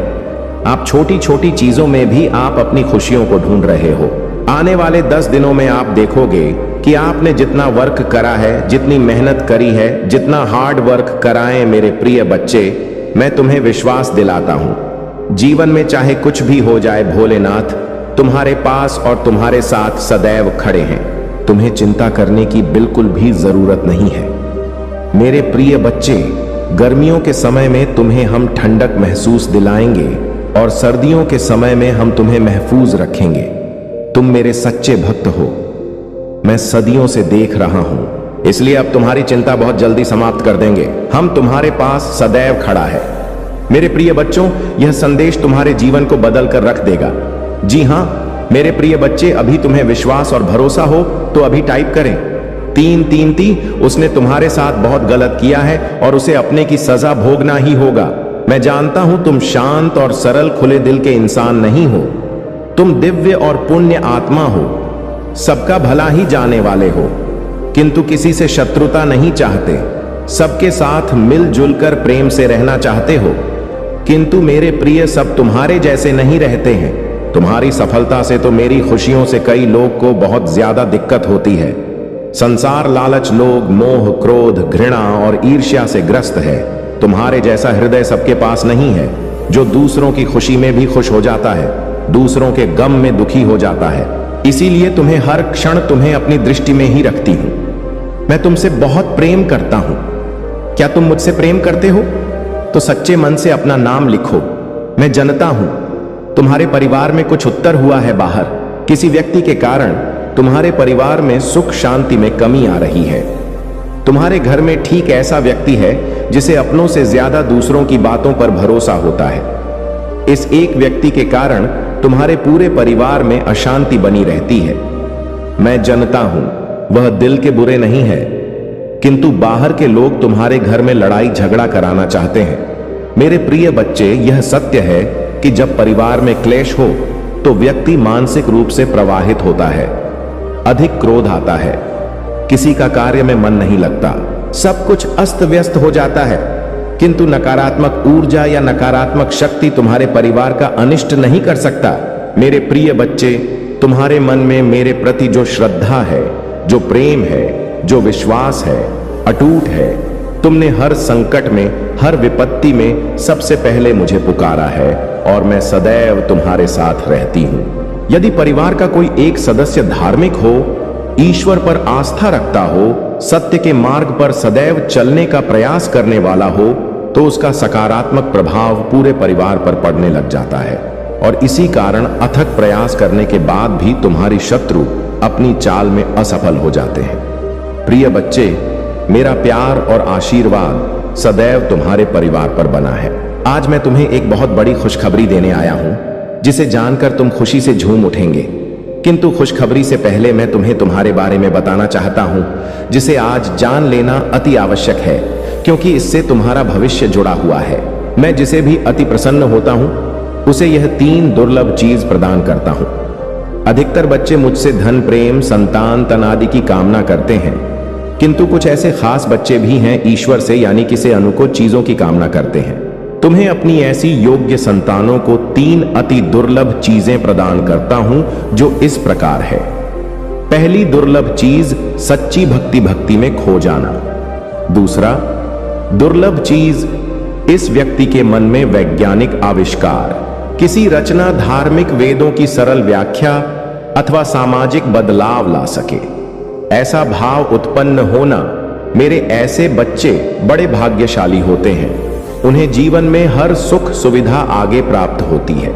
आप छोटी छोटी चीजों में भी आप अपनी खुशियों को ढूंढ रहे हो। आने वाले 10 दिनों में आप देखोगे कि आपने जितना वर्क करा है, जितनी मेहनत करी है, जितना हार्ड वर्क कराए मेरे प्रिय बच्चे, मैं तुम्हें विश्वास दिलाता हूं, जीवन में चाहे कुछ भी हो जाए, भोलेनाथ तुम्हारे पास और तुम्हारे साथ सदैव खड़े हैं। तुम्हें चिंता करने की बिल्कुल भी जरूरत नहीं है। मेरे प्रिय बच्चे, गर्मियों के समय में तुम्हें हम ठंडक महसूस दिलाएंगे, और सर्दियों के समय में हम तुम्हें महफूज रखेंगे। तुम मेरे सच्चे भक्त हो। मैं सदियों से देख रहा हूं, इसलिए अब तुम्हारी चिंता बहुत जल्दी समाप्त कर देंगे। हम तुम्हारे पास सदैव खड़ा है। मेरे प्रिय बच्चों, यह संदेश तुम्हारे जीवन को बदल कर रख देगा। जी हां मेरे प्रिय बच्चे, अभी तुम्हें विश्वास और भरोसा हो तो अभी टाइप करें 333। उसने तुम्हारे साथ बहुत गलत किया है और उसे अपने की सजा भोगना ही होगा। मैं जानता हूं तुम शांत और सरल खुले दिल के इंसान नहीं हो। तुम दिव्य और पुण्य आत्मा हो, सबका भला ही जाने वाले हो, किंतु किसी से शत्रुता नहीं चाहते, सबके साथ मिलजुल कर प्रेम से रहना चाहते हो। किंतु मेरे प्रिय, सब तुम्हारे जैसे नहीं रहते हैं। तुम्हारी सफलता से तो मेरी खुशियों से कई लोग को बहुत ज्यादा दिक्कत होती है। संसार लालच लोग मोह, क्रोध, घृणा और ईर्ष्या से ग्रस्त है। तुम्हारे जैसा हृदय सबके पास नहीं है, जो दूसरों की खुशी में भी खुश हो जाता है, दूसरों के गम में दुखी हो जाता है। इसीलिए तुम्हें हर क्षण तुम्हें अपनी दृष्टि में ही रखती हूं। मैं तुमसे बहुत प्रेम करता हूं। क्या तुम मुझसे प्रेम करते हो? तो सच्चे मन से अपना नाम लिखो। मैं जानता हूं तुम्हारे परिवार में कुछ उत्तर हुआ है बाहर। किसी व्यक्ति के कारण तुम्हारे परिवार में सुख शांति में कमी आ रही है। तुम्हारे घर में ठीक ऐसा व्यक्ति है जिसे अपनों से ज्यादा दूसरों की बातों पर भरोसा होता है। इस एक व्यक्ति के कारण तुम्हारे पूरे परिवार में अशांति बनी रहती है। मैं जानता हूं वह दिल के बुरे नहीं है, किंतु बाहर के लोग तुम्हारे घर में लड़ाई झगड़ा कराना चाहते हैं। मेरे प्रिय बच्चे, यह सत्य है कि जब परिवार में क्लेश हो तो व्यक्ति मानसिक रूप से प्रवाहित होता है, अधिक क्रोध आता है, किसी का कार्य में मन नहीं लगता, सब कुछ अस्त व्यस्त हो जाता है। किंतु नकारात्मक ऊर्जा या नकारात्मक शक्ति तुम्हारे परिवार का अनिष्ट नहीं कर सकता। मेरे प्रिय बच्चे, तुम्हारे मन में मेरे प्रति जो श्रद्धा है, जो प्रेम है, जो विश्वास है, अटूट है। तुमने हर संकट में, हर विपत्ति में सबसे पहले मुझे पुकारा है और मैं सदैव तुम्हारे साथ रहती हूं। यदि परिवार का कोई एक सदस्य धार्मिक हो, ईश्वर पर आस्था रखता हो, सत्य के मार्ग पर सदैव चलने का प्रयास करने वाला हो, तो उसका सकारात्मक प्रभाव पूरे परिवार पर पड़ने लग जाता है। और इसी कारण अथक प्रयास करने के बाद भी तुम्हारी शत्रु अपनी चाल में असफल हो जाते हैं। प्रिय बच्चे, मेरा प्यार और आशीर्वाद सदैव तुम्हारे परिवार पर बना है। आज मैं तुम्हें एक बहुत बड़ी खुशखबरी देने आया हूं, जिसे जानकर तुम खुशी से झूम उठेंगे। किंतु खुशखबरी से पहले मैं तुम्हें तुम्हारे बारे में बताना चाहता हूं, जिसे आज जान लेना अति आवश्यक है, क्योंकि इससे तुम्हारा भविष्य जुड़ा हुआ है। मैं जिसे भी अति प्रसन्न होता हूं, उसे यह 3 दुर्लभ चीज प्रदान करता हूं। अधिकतर बच्चे मुझसे धन, प्रेम, संतान, तन आदि की कामना करते हैं, किंतु कुछ ऐसे खास बच्चे भी हैं ईश्वर से यानी किसी अनुकूल चीजों की कामना करते हैं। तुम्हें अपनी ऐसी योग्य संतानों को 3 अति दुर्लभ चीजें प्रदान करता हूं, जो इस प्रकार है। पहली दुर्लभ चीज सच्ची भक्ति में खो जाना। दूसरा दुर्लभ चीज इस व्यक्ति के मन में वैज्ञानिक आविष्कार, किसी रचना, धार्मिक वेदों की सरल व्याख्या अथवा सामाजिक बदलाव ला सके, ऐसा भाव उत्पन्न होना। मेरे ऐसे बच्चे बड़े भाग्यशाली होते हैं। उन्हें जीवन में हर सुख सुविधा आगे प्राप्त होती है।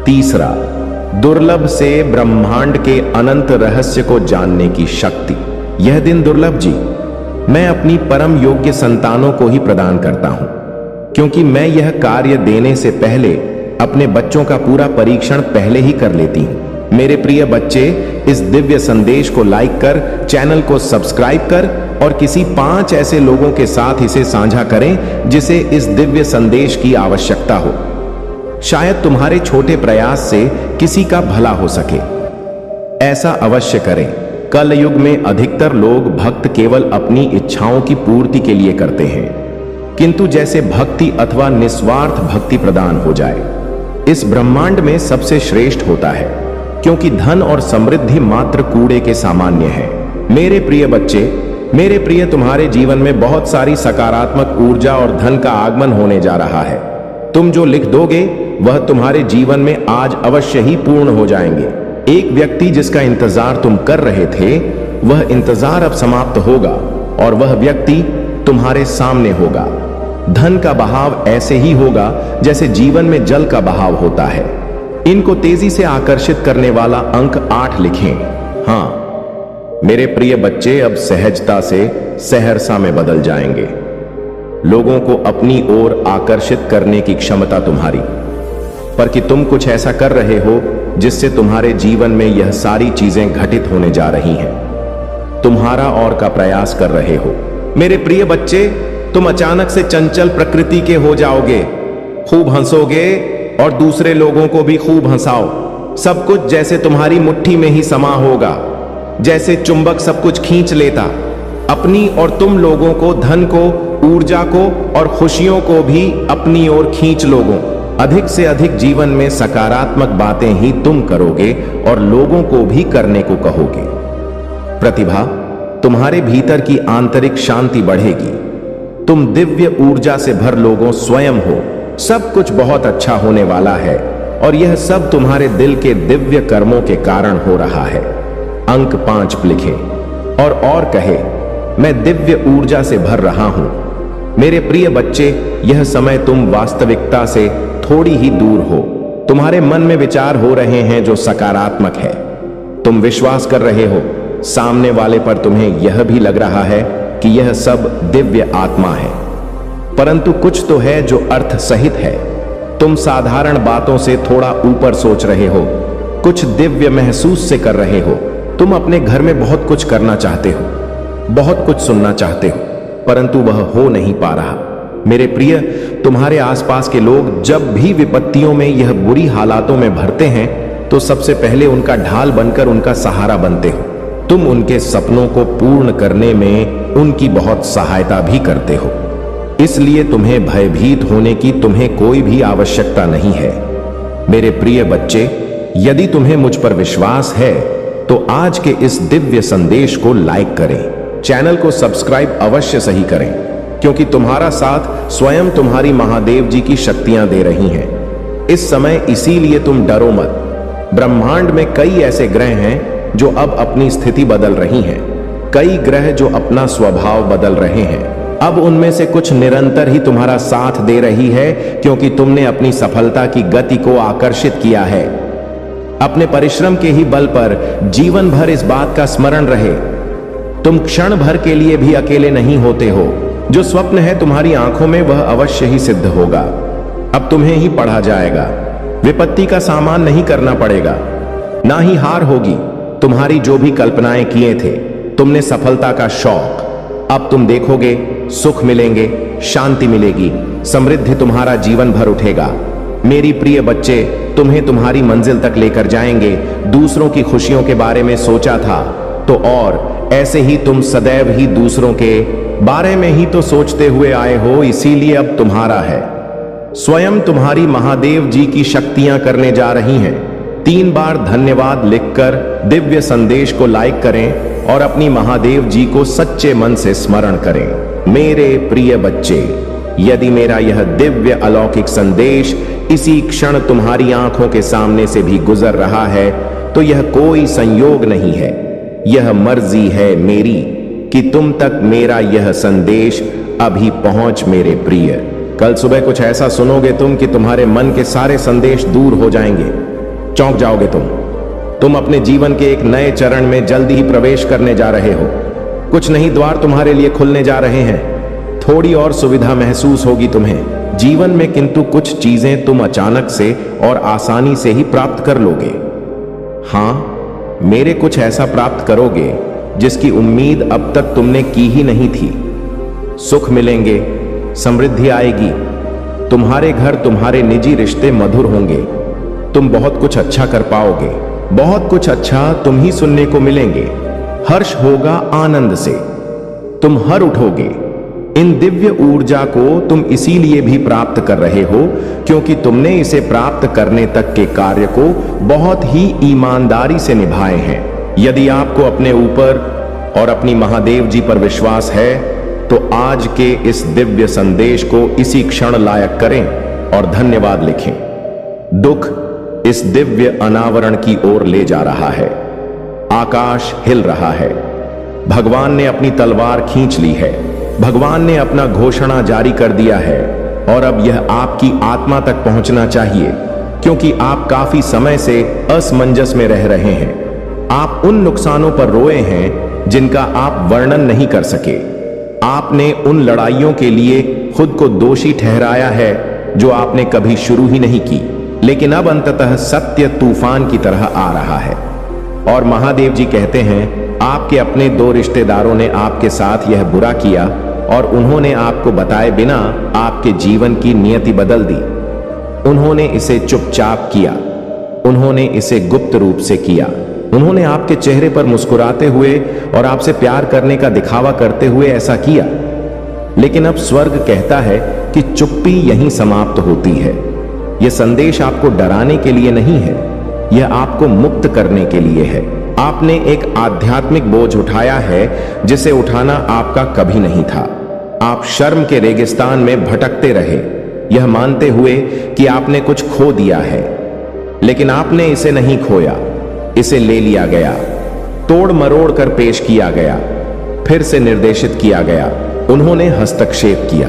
तीसरा, दुर्लभ से ब्रह्मांड के अनंत रहस्य को जानने की शक्ति। यह दिन दुर्लभ जी मैं अपनी परम योग्य संतानों को ही प्रदान करता हूं, क्योंकि मैं यह कार्य देने से पहले अपने बच्चों का पूरा परीक्षण पहले ही कर लेती हूं। मेरे प्रिय बच्चे, इस दिव्य संदेश को लाइक कर, चैनल को सब्सक्राइब कर और किसी 5 ऐसे लोगों के साथ इसे साझा करें जिसे इस दिव्य संदेश की आवश्यकता हो। शायद तुम्हारे छोटे प्रयास से किसी का भला हो सके। ऐसा अवश्य करें। कल युग में अधिकतर लोग भक्त केवल अपनी इच्छाओं की पूर्ति के लिए करते हैं, किंतु जैसे भक्ति अथवा निस्वार्थ भक्ति प्रदान हो जाए, इस ब्रह्मांड में सबसे श्रेष्ठ होता है, क्योंकि धन और समृद्धि मात्र कूड़े के सामान्य है। मेरे प्रिय बच्चे, मेरे प्रिय, तुम्हारे जीवन में बहुत सारी सकारात्मक ऊर्जा और धन का आगमन होने जा रहा है। तुम जो लिख दोगे वह तुम्हारे जीवन में आज अवश्य ही पूर्ण हो जाएंगे। एक व्यक्ति जिसका इंतजार तुम कर रहे थे, वह इंतजार अब समाप्त होगा और वह व्यक्ति तुम्हारे सामने होगा। धन का बहाव ऐसे ही होगा जैसे जीवन में जल का बहाव होता है। इनको तेजी से आकर्षित करने वाला अंक 8 लिखें। हां मेरे प्रिय बच्चे, अब सहजता से सहरसा में बदल जाएंगे। लोगों को अपनी ओर आकर्षित करने की क्षमता तुम्हारी, पर कि तुम कुछ ऐसा कर रहे हो जिससे तुम्हारे जीवन में यह सारी चीजें घटित होने जा रही हैं। तुम्हारा और का प्रयास कर रहे हो। मेरे प्रिय बच्चे, तुम अचानक से चंचल प्रकृति के हो जाओगे। खूब हंसोगे और दूसरे लोगों को भी खूब हंसाओ। सब कुछ जैसे तुम्हारी मुट्ठी में ही समा होगा, जैसे चुंबक सब कुछ खींच लेता। अपनी और तुम लोगों को, धन को, ऊर्जा को और खुशियों को भी अपनी ओर खींच लोगों। अधिक से अधिक जीवन में सकारात्मक बातें ही तुम करोगे और लोगों को भी करने को कहोगे। प्रतिभा, तुम्हारे भीतर की आंतरिक शांति बढ़ेगी। तुम दिव्य ऊर्जा से भर लोगों स्वयं हो। सब कुछ बहुत अच्छा होने वाला है और यह सब तुम्हारे दिल के दिव्य कर्मों के कारण हो रहा है। अंक 5 लिखें और कहे, मैं दिव्य ऊर्जा से भर रहा हूं। मेरे प्रिय बच्चे, यह समय तुम वास्तविकता से थोड़ी ही दूर हो। तुम्हारे मन में विचार हो रहे हैं जो सकारात्मक है। तुम विश्वास कर रहे हो सामने वाले पर। तुम्हें यह भी लग रहा है कि यह सब दिव्य आत्मा है, परंतु कुछ तो है जो अर्थ सहित है। तुम साधारण बातों से थोड़ा ऊपर सोच रहे हो, कुछ दिव्य महसूस से कर रहे हो। तुम अपने घर में बहुत कुछ करना चाहते हो, बहुत कुछ सुनना चाहते हो, परंतु वह हो नहीं पा रहा। मेरे प्रिय, तुम्हारे आसपास के लोग जब भी विपत्तियों में, यह बुरी हालातों में भरते हैं, तो सबसे पहले उनका ढाल बनकर उनका सहारा बनते हो। तुम उनके सपनों को पूर्ण करने में उनकी बहुत सहायता भी करते हो। इसलिए तुम्हें भयभीत होने की तुम्हें कोई भी आवश्यकता नहीं है। मेरे प्रिय बच्चे, यदि तुम्हें मुझ पर विश्वास है तो आज के इस दिव्य संदेश को लाइक करें, चैनल को सब्सक्राइब अवश्य सही करें, क्योंकि तुम्हारा साथ स्वयं तुम्हारी महादेव जी की शक्तियां दे रही हैं इस समय। इसीलिए तुम डरो मत। ब्रह्मांड में कई ऐसे ग्रह हैं जो अब अपनी स्थिति बदल रही हैं, कई ग्रह जो अपना स्वभाव बदल रहे हैं। अब उनमें से कुछ निरंतर ही तुम्हारा साथ दे रही है, क्योंकि तुमने अपनी सफलता की गति को आकर्षित किया है। अपने परिश्रम के ही बल पर जीवन भर इस बात का स्मरण रहे, तुम क्षण भर के लिए भी अकेले नहीं होते हो। जो स्वप्न है तुम्हारी आंखों में, वह अवश्य ही सिद्ध होगा। अब तुम्हें ही पढ़ा जाएगा। विपत्ति का सामना नहीं करना पड़ेगा, ना ही हार होगी। तुम्हारी जो भी कल्पनाएं किए थे, तुमने सफलता का शौक, अब तुम देखोगे सुख मिलेंगे, शांति मिलेगी, समृद्धि तुम्हारा जीवन भर उठेगा। मेरी प्रिय बच्चे, तुम्हें तुम्हारी मंजिल तक लेकर जाएंगे। दूसरों की खुशियों के बारे में सोचा था तो और ऐसे ही तुम सदैव ही दूसरों के बारे में ही तो सोचते हुए आए हो, इसीलिए अब तुम्हारा है। स्वयं तुम्हारी महादेव जी की शक्तियां करने जा रही हैं। 3 बार धन्यवाद लिखकर दिव्य संदेश को लाइक करें और अपनी महादेव जी को सच्चे मन से स्मरण करें। मेरे प्रिय बच्चे, यदि मेरा यह दिव्य अलौकिक संदेश इसी क्षण तुम्हारी आंखों के सामने से भी गुजर रहा है, तो यह कोई संयोग नहीं है, यह मर्जी है मेरी कि तुम तक मेरा यह संदेश अभी पहुंच। मेरे प्रिय, कल सुबह कुछ ऐसा सुनोगे तुम कि तुम्हारे मन के सारे संदेश दूर हो जाएंगे। चौंक जाओगे तुम अपने जीवन के एक नए चरण में जल्दी ही प्रवेश करने जा रहे हो। कुछ नहीं द्वार तुम्हारे लिए खुलने जा रहे हैं। थोड़ी और सुविधा महसूस होगी तुम्हें जीवन में, किंतु कुछ चीजें तुम अचानक से और आसानी से ही प्राप्त कर लोगे। हां, मेरे कुछ ऐसा प्राप्त करोगे जिसकी उम्मीद अब तक तुमने की ही नहीं थी। सुख मिलेंगे, समृद्धि आएगी, तुम्हारे घर, तुम्हारे निजी रिश्ते मधुर होंगे। तुम बहुत कुछ अच्छा कर पाओगे, बहुत कुछ अच्छा तुम ही सुनने को मिलेंगे। हर्ष होगा आनंद से, तुम हर उठोगे। इन दिव्य ऊर्जा को तुम इसीलिए भी प्राप्त कर रहे हो क्योंकि तुमने इसे प्राप्त करने तक के कार्य को बहुत ही ईमानदारी से निभाए हैं। यदि आपको अपने ऊपर और अपनी महादेव जी पर विश्वास है तो आज के इस दिव्य संदेश को इसी क्षण लायक करें और धन्यवाद लिखें। दुख इस दिव्य अनावरण की ओर ले जा रहा है। आकाश हिल रहा है। भगवान ने अपनी तलवार खींच ली है। भगवान ने अपना घोषणा जारी कर दिया है और अब यह आपकी आत्मा तक पहुंचना चाहिए, क्योंकि आप काफी समय से असमंजस में रह रहे हैं। आप उन नुकसानों पर रोए हैं जिनका आप वर्णन नहीं कर सके। आपने उन लड़ाइयों के लिए खुद को दोषी ठहराया है जो आपने कभी शुरू ही नहीं की। लेकिन अब अंततः सत्य तूफान की तरह आ रहा है और महादेव जी कहते हैं, आपके अपने 2 रिश्तेदारों ने आपके साथ यह बुरा किया और उन्होंने आपको बताए बिना आपके जीवन की नियति बदल दी। उन्होंने इसे चुपचाप किया, उन्होंने इसे गुप्त रूप से किया। उन्होंने आपके चेहरे पर मुस्कुराते हुए और आपसे प्यार करने का दिखावा करते हुए ऐसा किया। लेकिन अब स्वर्ग कहता है कि चुप्पी यहीं समाप्त होती है। यह संदेश आपको डराने के लिए नहीं है, यह आपको मुक्त करने के लिए है। आपने एक आध्यात्मिक बोझ उठाया है जिसे उठाना आपका कभी नहीं था। आप शर्म के रेगिस्तान में भटकते रहे, यह मानते हुए कि आपने कुछ खो दिया है। लेकिन आपने इसे नहीं खोया, इसे ले लिया गया, तोड़ मरोड़ कर पेश किया गया, फिर से निर्देशित किया गया। उन्होंने हस्तक्षेप किया,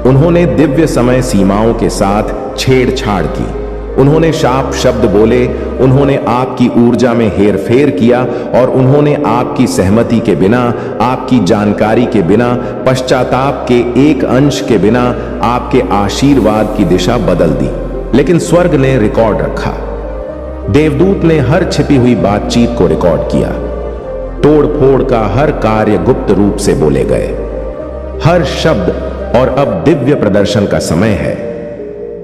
उन्होंने दिव्य समय सीमाओं के साथ छेड़छाड़ की, उन्होंने शाप शब्द बोले, उन्होंने आपकी ऊर्जा में हेरफेर किया और उन्होंने आपकी सहमति के बिना, आपकी जानकारी के बिना, पश्चाताप के एक अंश के बिना आपके आशीर्वाद की दिशा बदल दी। लेकिन स्वर्ग ने रिकॉर्ड रखा। देवदूत ने हर छिपी हुई बातचीत को रिकॉर्ड किया। तोड़ फोड़ का हर कार्य गुप्त रूप से बोले गए, हर शब्द। और अब दिव्य प्रदर्शन का समय है।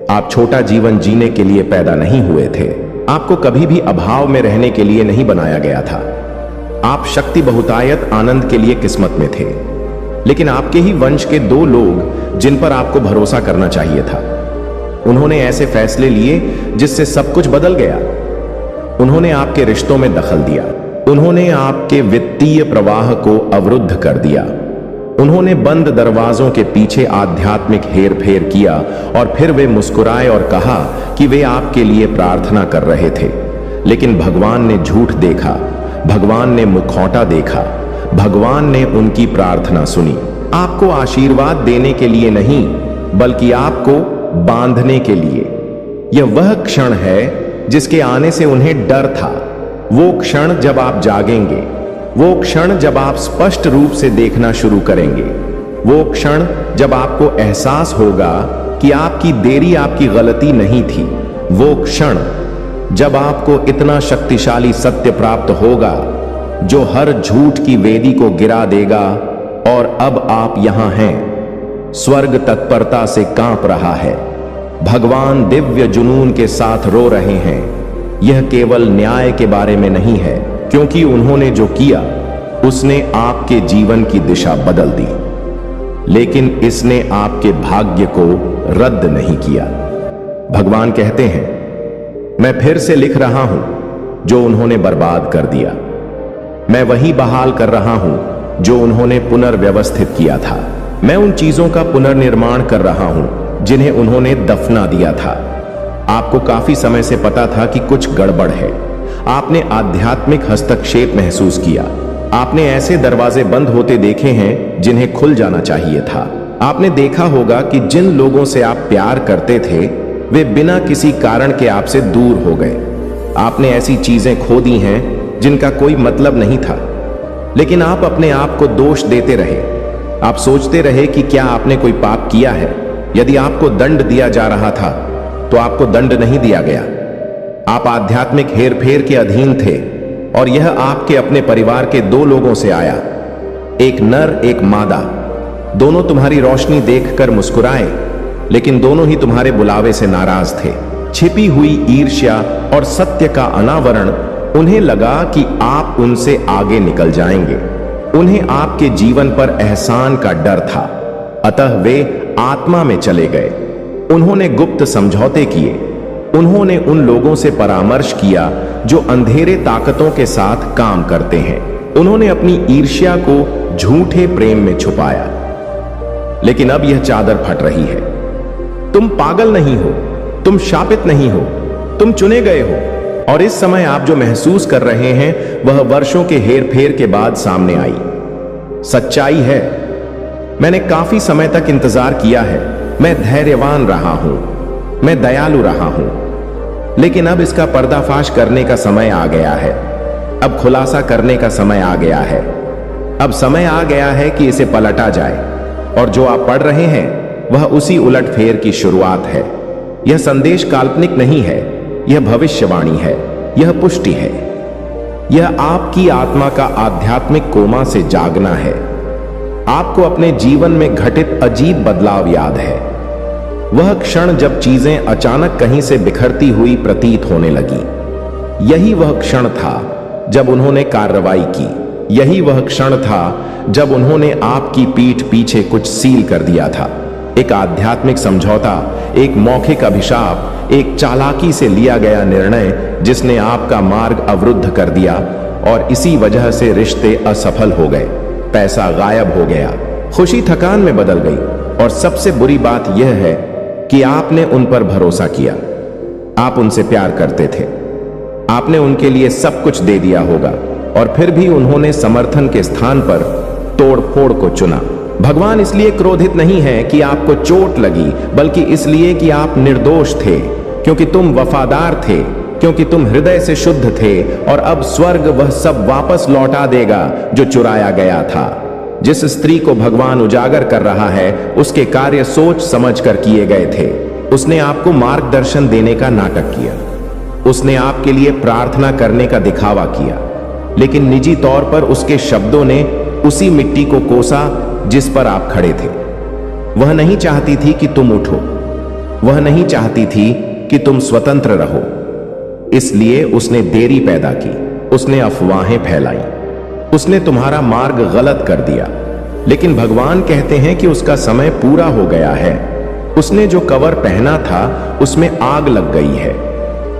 आप छोटा जीवन जीने के लिए पैदा नहीं हुए थे। आपको कभी भी अभाव में रहने के लिए नहीं बनाया गया था। आप शक्ति बहुतायत आनंद के लिए किस्मत में थे। लेकिन आपके ही वंश के 2 लोग जिन पर आपको भरोसा करना चाहिए था, उन्होंने ऐसे फैसले लिए जिससे सब कुछ बदल गया। उन्होंने आपके रिश्तों में दखल दिया, उन्होंने आपके वित्तीय प्रवाह को अवरुद्ध कर दिया, उन्होंने बंद दरवाजों के पीछे आध्यात्मिक हेरफेर किया और फिर वे मुस्कुराए और कहा कि वे आपके लिए प्रार्थना कर रहे थे। लेकिन भगवान ने झूठ देखा, भगवान ने मुखौटा देखा, भगवान ने उनकी प्रार्थना सुनी। आपको आशीर्वाद देने के लिए नहीं, बल्कि आपको बांधने के लिए। यह वह क्षण है जिसके आने से उन्हें डर था। वो क्षण जब आप जागेंगे, वो क्षण जब आप स्पष्ट रूप से देखना शुरू करेंगे, वो क्षण जब आपको एहसास होगा कि आपकी देरी आपकी गलती नहीं थी, वो क्षण जब आपको इतना शक्तिशाली सत्य प्राप्त होगा जो हर झूठ की वेदी को गिरा देगा। और अब आप यहां हैं। स्वर्ग तत्परता से कांप रहा है। भगवान दिव्य जुनून के साथ रो रहे हैं। यह केवल न्याय के बारे में नहीं है, क्योंकि उन्होंने जो किया उसने आपके जीवन की दिशा बदल दी, लेकिन इसने आपके भाग्य को रद्द नहीं किया। भगवान कहते हैं, मैं फिर से लिख रहा हूं जो उन्होंने बर्बाद कर दिया। मैं वही बहाल कर रहा हूं जो उन्होंने पुनर्व्यवस्थित किया था। मैं उन चीजों का पुनर्निर्माण कर रहा हूं जिन्हें उन्होंने दफना दिया था। आपको काफी समय से पता था कि कुछ गड़बड़ है। आपने आध्यात्मिक हस्तक्षेप महसूस किया। आपने ऐसे दरवाजे बंद होते देखे हैं जिन्हें खुल जाना चाहिए था। आपने देखा होगा कि जिन लोगों से आप प्यार करते थे वे बिना किसी कारण के आपसे दूर हो गए। आपने ऐसी चीजें खो दी हैं जिनका कोई मतलब नहीं था, लेकिन आप अपने आप को दोष देते रहे। आप सोचते रहे कि क्या आपने कोई पाप किया है। यदि आपको दंड दिया जा रहा था तो आपको दंड नहीं दिया गया। आप आध्यात्मिक हेरफेर के अधीन थे और यह आपके अपने परिवार के 2 लोगों से आया, एक नर एक मादा। दोनों तुम्हारी रोशनी देखकर मुस्कुराए, लेकिन दोनों ही तुम्हारे बुलावे से नाराज थे। छिपी हुई ईर्ष्या और सत्य का अनावरण, उन्हें लगा कि आप उनसे आगे निकल जाएंगे। उन्हें आपके जीवन पर एहसान का डर था, अतः वे आत्मा में चले गए। उन्होंने गुप्त समझौते किए। उन्होंने उन लोगों से परामर्श किया जो अंधेरे ताकतों के साथ काम करते हैं। उन्होंने अपनी ईर्ष्या को झूठे प्रेम में छुपाया। लेकिन अब यह चादर फट रही है। तुम पागल नहीं हो, तुम शापित नहीं हो, तुम चुने गए हो। और इस समय आप जो महसूस कर रहे हैं वह वर्षों के हेरफेर के बाद सामने आई सच्चाई है। मैंने काफी समय तक इंतजार किया है। मैं धैर्यवान रहा हूं, मैं दयालु रहा हूं, लेकिन अब इसका पर्दाफाश करने का समय आ गया है। अब खुलासा करने का समय आ गया है। अब समय आ गया है कि इसे पलटा जाए। और जो आप पढ़ रहे हैं वह उसी उलटफेर की शुरुआत है। यह संदेश काल्पनिक नहीं है, यह भविष्यवाणी है, यह पुष्टि है। यह आपकी आत्मा का आध्यात्मिक कोमा से जागना है। आपको अपने जीवन में घटित अजीब बदलाव याद है। वह क्षण जब चीजें अचानक कहीं से बिखरती हुई प्रतीत होने लगी। यही वह क्षण था जब उन्होंने कार्रवाई की। यही वह क्षण था जब उन्होंने आपकी पीठ पीछे कुछ सील कर दिया था। एक आध्यात्मिक समझौता, एक मौखिक अभिशाप, एक चालाकी से लिया गया निर्णय जिसने आपका मार्ग अवरुद्ध कर दिया। और इसी वजह से रिश्ते असफल हो गए, पैसा गायब हो गया, खुशी थकान में बदल गई। और सबसे बुरी बात यह है कि आपने उन पर भरोसा किया। आप उनसे प्यार करते थे, आपने उनके लिए सब कुछ दे दिया होगा, और फिर भी उन्होंने समर्थन के स्थान पर तोड़फोड़ को चुना। भगवान इसलिए क्रोधित नहीं है कि आपको चोट लगी, बल्कि इसलिए कि आप निर्दोष थे, क्योंकि तुम वफादार थे, क्योंकि तुम हृदय से शुद्ध थे। और अब स्वर्ग वह सब वापस लौटा देगा जो चुराया गया था। जिस स्त्री को भगवान उजागर कर रहा है उसके कार्य सोच समझ कर किए गए थे। उसने आपको मार्गदर्शन देने का नाटक किया, उसने आपके लिए प्रार्थना करने का दिखावा किया, लेकिन निजी तौर पर उसके शब्दों ने उसी मिट्टी को कोसा जिस पर आप खड़े थे। वह नहीं चाहती थी कि तुम उठो, वह नहीं चाहती थी कि तुम स्वतंत्र रहो, इसलिए उसने देरी पैदा की, उसने अफवाहें फैलाई, उसने तुम्हारा मार्ग गलत कर दिया। लेकिन भगवान कहते हैं कि उसका समय पूरा हो गया है। उसने जो कवर पहना था उसमें आग लग गई है।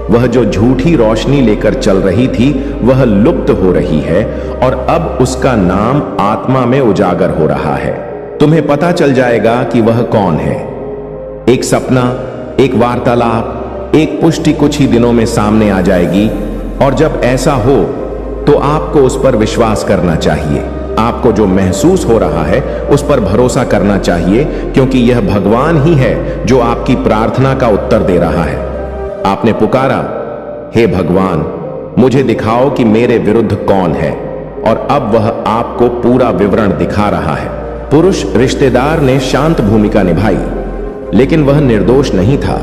वह जो झूठी रोशनी लेकर चल रही थी वह लुप्त हो रही है, और अब उसका नाम आत्मा में उजागर हो रहा है। तुम्हें पता चल जाएगा कि वह कौन है। एक सपना, एक वार्तालाप, एक पुष्टि कुछ ही दिनों में सामने आ जाएगी। और जब ऐसा हो तो आपको उस पर विश्वास करना चाहिए। आपको जो महसूस हो रहा है उस पर भरोसा करना चाहिए, क्योंकि यह भगवान ही है जो आपकी प्रार्थना का उत्तर दे रहा है। आपने पुकारा, हे भगवान, मुझे दिखाओ कि मेरे विरुद्ध कौन है, और अब वह आपको पूरा विवरण दिखा रहा है। पुरुष रिश्तेदार ने शांत भूमिका निभाई, लेकिन वह निर्दोष नहीं था।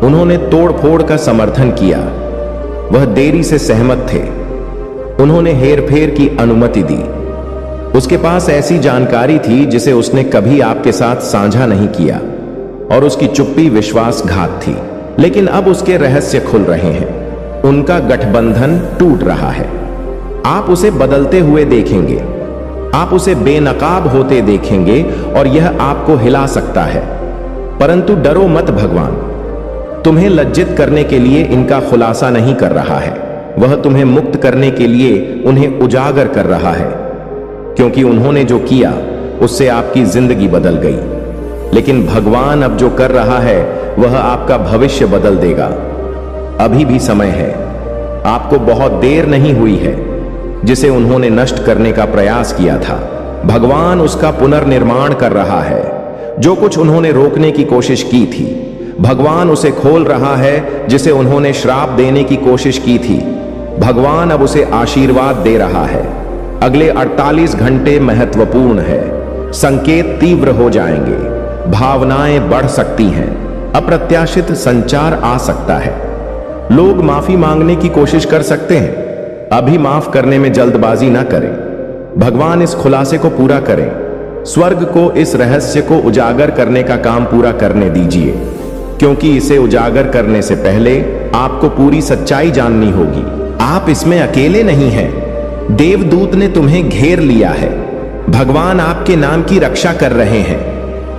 उन्होंने तोड़फोड़ का समर्थन किया, वह देरी से सहमत थे, उन्होंने हेरफेर की अनुमति दी। उसके पास ऐसी जानकारी थी जिसे उसने कभी आपके साथ साझा नहीं किया, और उसकी चुप्पी विश्वासघात थी। लेकिन अब उसके रहस्य खुल रहे हैं, उनका गठबंधन टूट रहा है। आप उसे बदलते हुए देखेंगे, आप उसे बेनकाब होते देखेंगे, और यह आपको हिला सकता है। परंतु डरो मत, भगवान तुम्हें लज्जित करने के लिए इनका खुलासा नहीं कर रहा है। वह तुम्हें मुक्त करने के लिए उन्हें उजागर कर रहा है, क्योंकि उन्होंने जो किया उससे आपकी जिंदगी बदल गई। लेकिन भगवान अब जो कर रहा है वह आपका भविष्य बदल देगा। अभी भी समय है, आपको बहुत देर नहीं हुई है। जिसे उन्होंने नष्ट करने का प्रयास किया था, भगवान उसका पुनर्निर्माण कर रहा है। जो कुछ उन्होंने रोकने की कोशिश की थी, भगवान उसे खोल रहा है। जिसे उन्होंने श्राप देने की कोशिश की थी, भगवान अब उसे आशीर्वाद दे रहा है। अगले 48 घंटे महत्वपूर्ण है। संकेत तीव्र हो जाएंगे, भावनाएं बढ़ सकती हैं, अप्रत्याशित संचार आ सकता है। लोग माफी मांगने की कोशिश कर सकते हैं। अभी माफ करने में जल्दबाजी ना करें। भगवान इस खुलासे को पूरा करें। स्वर्ग को इस रहस्य को उजागर करने का काम पूरा करने दीजिए, क्योंकि इसे उजागर करने से पहले आपको पूरी सच्चाई जाननी होगी। आप इसमें अकेले नहीं हैं। देवदूत ने तुम्हें घेर लिया है। भगवान आपके नाम की रक्षा कर रहे हैं।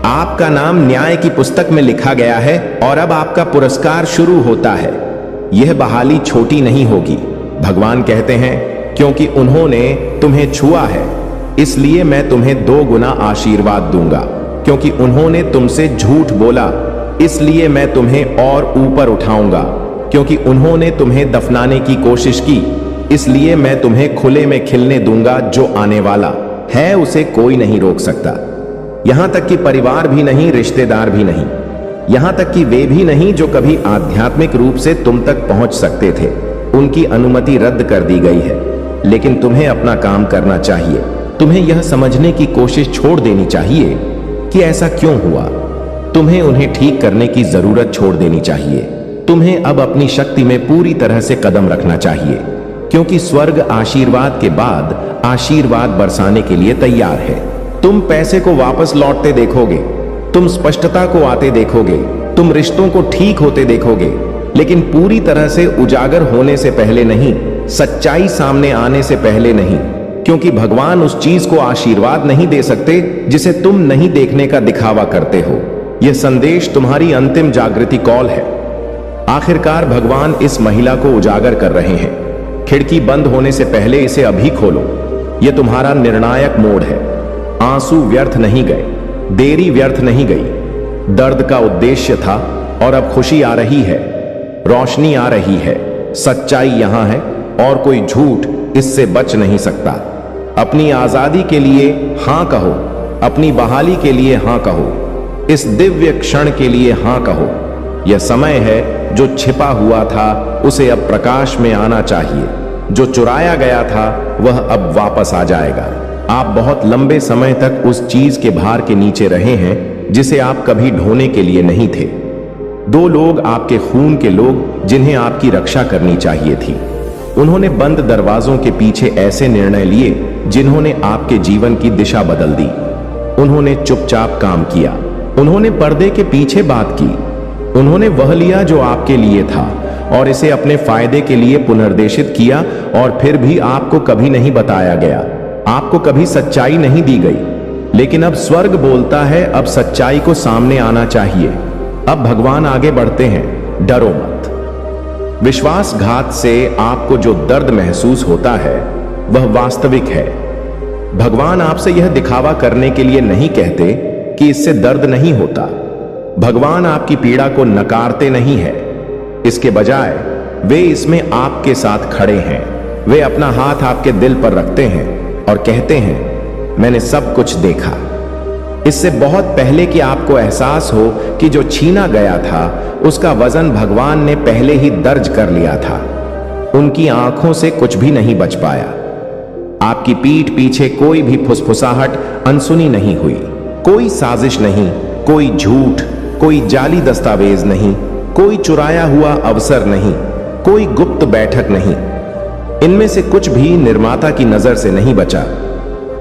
आपका नाम न्याय की पुस्तक में लिखा गया है, और अब आपका पुरस्कार शुरू होता है। यह बहाली छोटी नहीं होगी। भगवान कहते हैं, क्योंकि उन्होंने तुम्हें छुआ है, इसलिए मैं तुम्हें 2 गुना आशीर्वाद दूंगा। क्योंकि उन्होंने तुमसे झूठ बोला, इसलिए मैं तुम्हें और ऊपर उठाऊंगा। क्योंकि उन्होंने तुम्हें दफनाने की कोशिश की, इसलिए मैं तुम्हें खुले में खिलने दूंगा। जो आने वाला है उसे कोई नहीं रोक सकता, यहां तक कि परिवार भी नहीं, रिश्तेदार भी नहीं। यहां तक कि वे भी नहीं जो कभी आध्यात्मिक रूप से तुम तक पहुंच सकते थे। उनकी अनुमति रद्द कर दी गई है। लेकिन तुम्हें अपना काम करना चाहिए। तुम्हें यह समझने की कोशिश छोड़ देनी चाहिए कि ऐसा क्यों हुआ। तुम्हें उन्हें ठीक करने की जरूरत छोड़ देनी चाहिए। तुम्हें अब अपनी शक्ति में पूरी तरह से कदम रखना चाहिए, क्योंकि स्वर्ग आशीर्वाद के बाद आशीर्वाद बरसाने के लिए तैयार है। तुम पैसे को वापस लौटते देखोगे, तुम स्पष्टता को आते देखोगे, तुम रिश्तों को ठीक होते देखोगे, लेकिन पूरी तरह से उजागर होने से पहले नहीं, सच्चाई सामने आने से पहले नहीं, क्योंकि भगवान उस चीज को आशीर्वाद नहीं दे सकते जिसे तुम नहीं देखने का दिखावा करते हो। यह संदेश तुम्हारी अंतिम जागृति कॉल है। आखिरकार भगवान इस महिला को उजागर कर रहे हैं। खिड़की बंद होने से पहले इसे अभी खोलो। यह तुम्हारा निर्णायक मोड़ है। आंसू व्यर्थ नहीं गए, देरी व्यर्थ नहीं गई। दर्द का उद्देश्य था और अब खुशी आ रही है, रोशनी आ रही है। सच्चाई यहां है और कोई झूठ इससे बच नहीं सकता। अपनी आजादी के लिए हां कहो, अपनी बहाली के लिए हां कहो, इस दिव्य क्षण के लिए हां कहो। यह समय है, जो छिपा हुआ था उसे अब प्रकाश में आना चाहिए। जो चुराया गया था वह अब वापस आ जाएगा। आप बहुत लंबे समय तक उस चीज के भार के नीचे रहे हैं जिसे आप कभी ढोने के लिए नहीं थे। दो लोग, आपके खून के लोग, जिन्हें आपकी रक्षा करनी चाहिए थी, उन्होंने बंद दरवाजों के पीछे ऐसे निर्णय लिए जिन्होंने आपके जीवन की दिशा बदल दी। उन्होंने चुपचाप काम किया, उन्होंने पर्दे के पीछे बात की, उन्होंने वह लिया जो आपके लिए था और इसे अपने फायदे के लिए पुनर्देशित किया, और फिर भी आपको कभी नहीं बताया गया, आपको कभी सच्चाई नहीं दी गई। लेकिन अब स्वर्ग बोलता है, अब सच्चाई को सामने आना चाहिए। अब भगवान आगे बढ़ते हैं, डरो मत। विश्वासघात से आपको जो दर्द महसूस होता है वह वास्तविक है। भगवान आपसे यह दिखावा करने के लिए नहीं कहते कि इससे दर्द नहीं होता। भगवान आपकी पीड़ा को नकारते नहीं है, इसके बजाय वे इसमें आपके साथ खड़े हैं। वे अपना हाथ आपके दिल पर रखते हैं और कहते हैं, मैंने सब कुछ देखा। इससे बहुत पहले कि आपको एहसास हो कि जो छीना गया था उसका वजन भगवान ने पहले ही दर्ज कर लिया था। उनकी आंखों से कुछ भी नहीं बच पाया। आपकी पीठ पीछे कोई भी फुसफुसाहट अनसुनी नहीं हुई, कोई साजिश नहीं, कोई झूठ, कोई जाली दस्तावेज नहीं, कोई चुराया हुआ अवसर नहीं, कोई गुप्त बैठक नहीं। इनमें से कुछ भी निर्माता की नजर से नहीं बचा।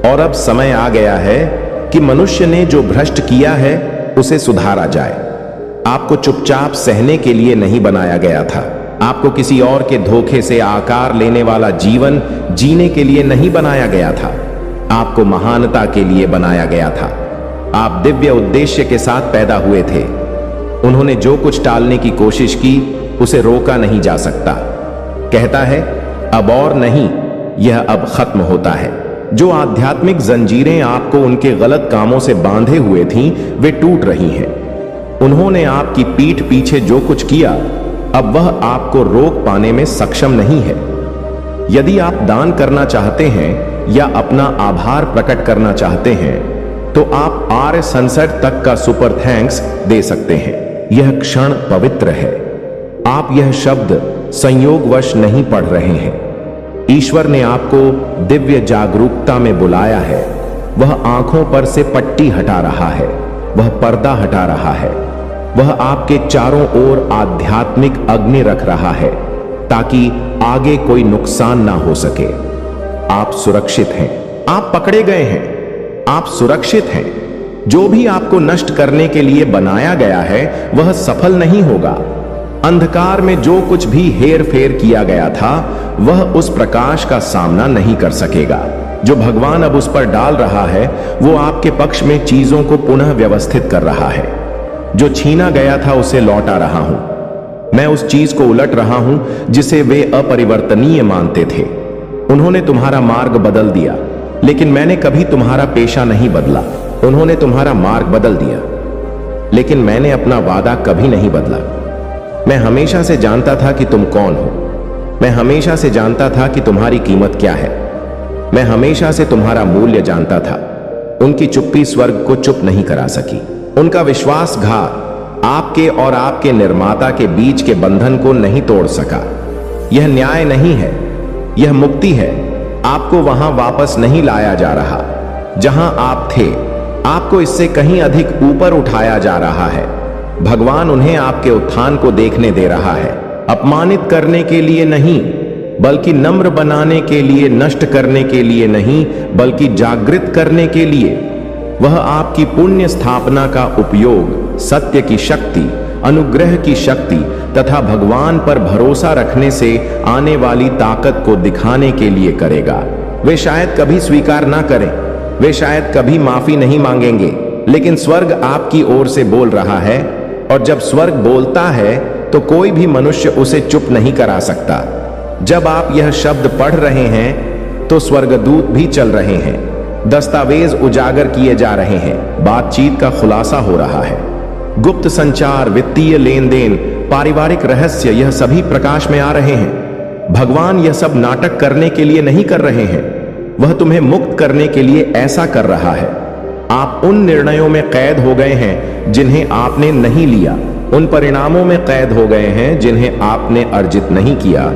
और अब समय आ गया है कि मनुष्य ने जो भ्रष्ट किया है उसे सुधारा जाए। आपको चुपचाप सहने के लिए नहीं बनाया गया था। आपको किसी और के धोखे से आकार लेने वाला जीवन जीने के लिए नहीं बनाया गया था। आपको महानता के लिए बनाया गया था। आप दिव्य उद्देश्य के साथ पैदा हुए थे। उन्होंने जो कुछ टालने की कोशिश की उसे रोका नहीं जा सकता। कहता है, अब और नहीं, यह अब खत्म होता है। जो आध्यात्मिक जंजीरें आपको उनके गलत कामों से बांधे हुए थीं, वे टूट रही हैं। उन्होंने आपकी पीठ पीछे जो कुछ किया, अब वह आपको रोक पाने में सक्षम नहीं है। यदि आप दान करना चाहते हैं या अपना आभार प्रकट करना चाहते हैं, तो आप आर्य सनसेट तक का सुपर थैंक्स दे सकते हैं। यह क्षण पवित्र है। आप यह शब्द संयोगवश नहीं पढ़ रहे हैं। ईश्वर ने आपको दिव्य जागरूकता में बुलाया है। वह आंखों पर से पट्टी हटा रहा है, वह पर्दा हटा रहा है, वह आपके चारों ओर आध्यात्मिक अग्नि रख रहा है ताकि आगे कोई नुकसान ना हो सके। आप सुरक्षित हैं, आप पकड़े गए हैं, आप सुरक्षित हैं। जो भी आपको नष्ट करने के लिए बनाया गया है वह सफल नहीं होगा। अंधकार में जो कुछ भी हेर फेर किया गया था वह उस प्रकाश का सामना नहीं कर सकेगा। जो भगवान अब उस पर डाल रहा है वो आपके पक्ष में चीजों को पुनः व्यवस्थित कर रहा है। जो छीना गया था उसे लौटा रहा हूं। मैं उस चीज को उलट रहा हूं जिसे वे अपरिवर्तनीय मानते थे। उन्होंने तुम्हारा मार्ग बदल दिया, लेकिन मैंने कभी तुम्हारा पेशा नहीं बदला। उन्होंने तुम्हारा मार्ग बदल दिया, लेकिन मैंने अपना वादा कभी नहीं बदला। मैं हमेशा से जानता था कि तुम कौन हो। मैं हमेशा से जानता था कि तुम्हारी कीमत क्या है। मैं हमेशा से तुम्हारा मूल्य जानता था। उनकी चुप्पी स्वर्ग को चुप नहीं करा सकी। उनका विश्वासघात आपके और आपके निर्माता के बीच के बंधन को नहीं तोड़ सका। यह न्याय नहीं है, यह मुक्ति है। आपको वहां वापस नहीं लाया जा रहा जहां आप थे, आपको इससे कहीं अधिक ऊपर उठाया जा रहा है। भगवान उन्हें आपके उत्थान को देखने दे रहा है, अपमानित करने के लिए नहीं, बल्कि नम्र बनाने के लिए, नष्ट करने के लिए नहीं, बल्कि जागृत करने के लिए। वह आपकी पुण्य स्थापना का उपयोग सत्य की शक्ति, अनुग्रह की शक्ति तथा भगवान पर भरोसा रखने से आने वाली ताकत को दिखाने के लिए करेगा। वे शायद कभी स्वीकार ना करें, वे शायद कभी माफी नहीं मांगेंगे, लेकिन स्वर्ग आपकी ओर से बोल रहा है, और जब स्वर्ग बोलता है तो कोई भी मनुष्य उसे चुप नहीं करा सकता। जब आप यह शब्द पढ़ रहे हैं तो स्वर्गदूत भी चल रहे हैं, दस्तावेज उजागर किए जा रहे हैं, बातचीत का खुलासा हो रहा है। गुप्त संचार, वित्तीय लेन देन, पारिवारिक रहस्य, यह सभी प्रकाश में आ रहे हैं। भगवान यह सब नाटक करने के लिए नहीं कर रहे हैं, वह तुम्हें मुक्त करने के लिए ऐसा कर रहा है। आप उन निर्णयों में कैद हो गए हैं जिन्हें आपने नहीं लिया, उन परिणामों में कैद हो गए हैं जिन्हें आपने अर्जित नहीं किया,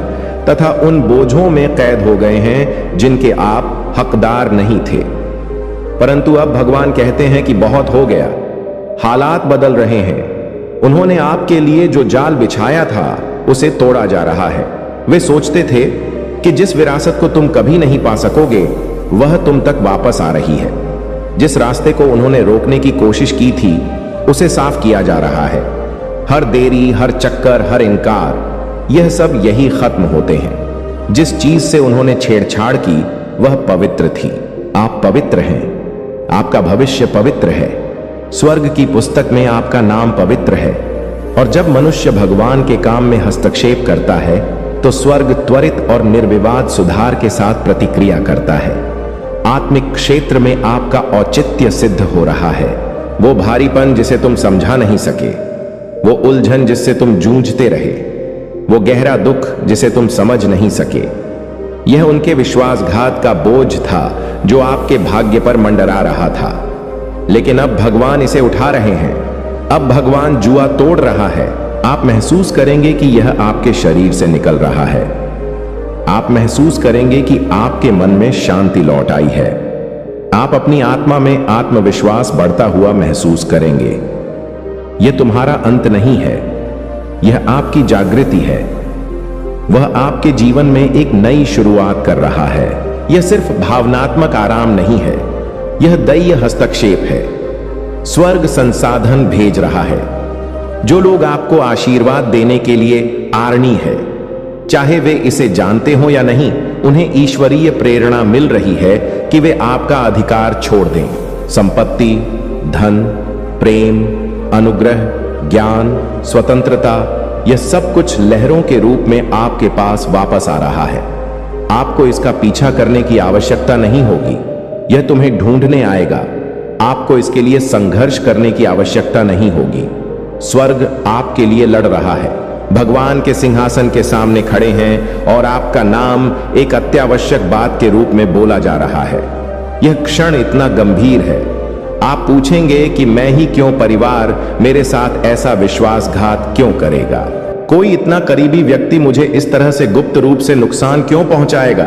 तथा उन बोझों में कैद हो गए हैं जिनके आप हकदार नहीं थे। परंतु अब भगवान कहते हैं कि बहुत हो गया, हालात बदल रहे हैं। उन्होंने आपके लिए जो जाल बिछाया था उसे तोड़ा जा रहा है। वे सोचते थे कि जिस विरासत को तुम कभी नहीं पा सकोगे वह तुम तक वापस आ रही है। जिस रास्ते को उन्होंने रोकने की कोशिश की थी उसे साफ किया जा रहा है। हर देरी, हर चक्कर, हर इनकार, यह सब यही खत्म होते हैं। जिस चीज से उन्होंने छेड़छाड़ की वह पवित्र थी। आप पवित्र हैं, आपका भविष्य पवित्र है, स्वर्ग की पुस्तक में आपका नाम पवित्र है। और जब मनुष्य भगवान के काम में हस्तक्षेप करता है तो स्वर्ग त्वरित और निर्विवाद सुधार के साथ प्रतिक्रिया करता है। आत्मिक क्षेत्र में आपका औचित्य सिद्ध हो रहा है। वो भारीपन जिसे तुम समझा नहीं सके, वो उलझन जिससे तुम जूझते रहे, वो गहरा दुख जिसे तुम समझ नहीं सके, यह उनके विश्वासघात का बोझ था जो आपके भाग्य पर मंडरा रहा था। लेकिन अब भगवान इसे उठा रहे हैं। अब भगवान जुआ तोड़ रहा है। आप महसूस करेंगे कि यह आपके शरीर से निकल रहा है। आप महसूस करेंगे कि आपके मन में शांति लौट आई है। आप अपनी आत्मा में आत्मविश्वास बढ़ता हुआ महसूस करेंगे। यह तुम्हारा अंत नहीं है, यह आपकी जागृति है। वह आपके जीवन में एक नई शुरुआत कर रहा है। यह सिर्फ भावनात्मक आराम नहीं है, यह दैवीय हस्तक्षेप है। स्वर्ग संसाधन भेज रहा है। जो लोग आपको आशीर्वाद देने के लिए आरणी है, चाहे वे इसे जानते हो या नहीं, उन्हें ईश्वरीय प्रेरणा मिल रही है कि वे आपका अधिकार छोड़ दें। संपत्ति, धन, प्रेम, अनुग्रह, ज्ञान, स्वतंत्रता, यह सब कुछ लहरों के रूप में आपके पास वापस आ रहा है। आपको इसका पीछा करने की आवश्यकता नहीं होगी, यह तुम्हें ढूंढने आएगा। आपको इसके लिए संघर्ष करने की आवश्यकता नहीं होगी। स्वर्ग आपके लिए लड़ रहा है। भगवान के सिंहासन के सामने खड़े हैं और आपका नाम एक अत्यावश्यक बात के रूप में बोला जा रहा है। यह क्षण इतना गंभीर है, आप पूछेंगे कि मैं ही क्यों, परिवार मेरे साथ ऐसा विश्वासघात क्यों करेगा? कोई इतना करीबी व्यक्ति मुझे इस तरह से गुप्त रूप से नुकसान क्यों पहुंचाएगा?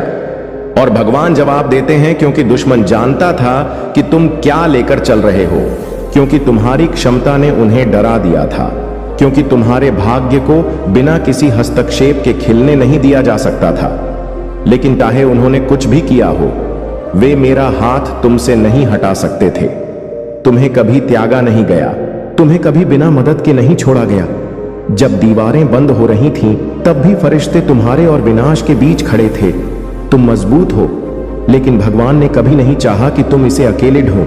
और भगवान जवाब देते हैं, क्योंकि दुश्मन जानता था कि तुम क्या लेकर चल रहे हो, क्योंकि तुम्हारी क्षमता ने उन्हें डरा दिया था, क्योंकि तुम्हारे भाग्य को बिना किसी हस्तक्षेप के खिलने नहीं दिया जा सकता था। लेकिन चाहे उन्होंने कुछ भी किया हो, वे मेरा हाथ तुमसे नहीं हटा सकते थे। तुम्हें कभी त्यागा नहीं गया, तुम्हें कभी बिना मदद के नहीं छोड़ा गया। जब दीवारें बंद हो रही थीं, तब भी फरिश्ते तुम्हारे और विनाश के बीच खड़े थे। तुम मजबूत हो, लेकिन भगवान ने कभी नहीं चाहा कि तुम इसे अकेले ढो।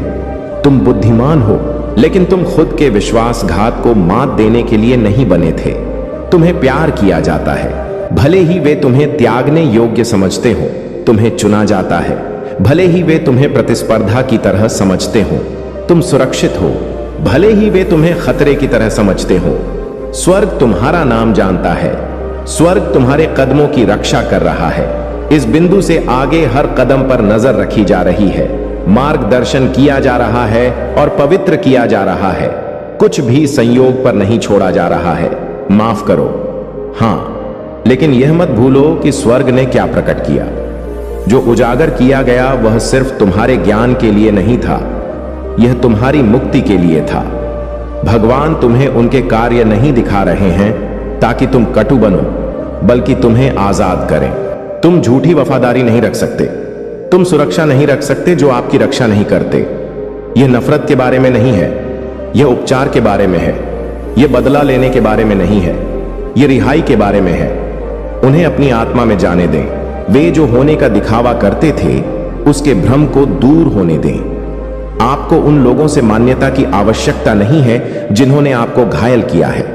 तुम बुद्धिमान हो, लेकिन तुम खुद के विश्वासघात को मात देने के लिए नहीं बने थे। तुम्हें प्यार किया जाता है, भले ही वे तुम्हें त्यागने योग्य समझते हो। तुम्हें चुना जाता है, भले ही वे तुम्हें प्रतिस्पर्धा की तरह समझते हो। तुम सुरक्षित हो, भले ही वे तुम्हें खतरे की तरह समझते हो। स्वर्ग तुम्हारा नाम जानता है, स्वर्ग तुम्हारे कदमों की रक्षा कर रहा है। इस बिंदु से आगे हर कदम पर नजर रखी जा रही है, मार्गदर्शन किया जा रहा है और पवित्र किया जा रहा है। कुछ भी संयोग पर नहीं छोड़ा जा रहा है। माफ करो। हाँ, लेकिन यह मत भूलो कि स्वर्ग ने क्या प्रकट किया। जो उजागर किया गया वह सिर्फ तुम्हारे ज्ञान के लिए नहीं था, यह तुम्हारी मुक्ति के लिए था। भगवान तुम्हें उनके कार्य नहीं दिखा रहे हैं ताकि तुम कटु बनो, बल्कि तुम्हें आजाद करें। तुम झूठी वफादारी नहीं रख सकते, तुम सुरक्षा नहीं रख सकते जो आपकी रक्षा नहीं करते। यह नफरत के बारे में नहीं है, यह उपचार के बारे में है। यह बदला लेने के बारे में नहीं है, यह रिहाई के बारे में है। उन्हें अपनी आत्मा में जाने दें। वे जो होने का दिखावा करते थे उसके भ्रम को दूर होने दें। आपको उन लोगों से मान्यता की आवश्यकता नहीं है जिन्होंने आपको घायल किया है।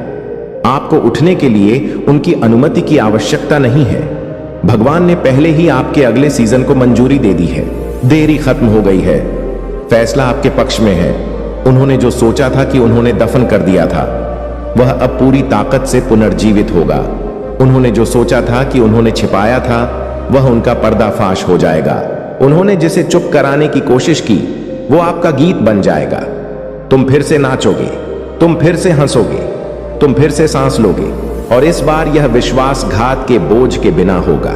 आपको उठने के लिए उनकी अनुमति की आवश्यकता नहीं है। भगवान ने पहले ही आपके अगले सीजन को मंजूरी दे दी है। देरी खत्म हो गई है, फैसला आपके पक्ष में है। उन्होंने जो सोचा था कि उन्होंने दफन कर दिया था, वह अब पूरी ताकत से पुनर्जीवित होगा। उन्होंने जो सोचा था कि उन्होंने छिपाया था, वह उनका पर्दाफाश हो जाएगा। उन्होंने जिसे चुप कराने की कोशिश की, वो आपका गीत बन जाएगा। तुम फिर से नाचोगे, तुम फिर से हंसोगे, तुम फिर से सांस लोगे, और इस बार यह विश्वासघात के बोझ के बिना होगा।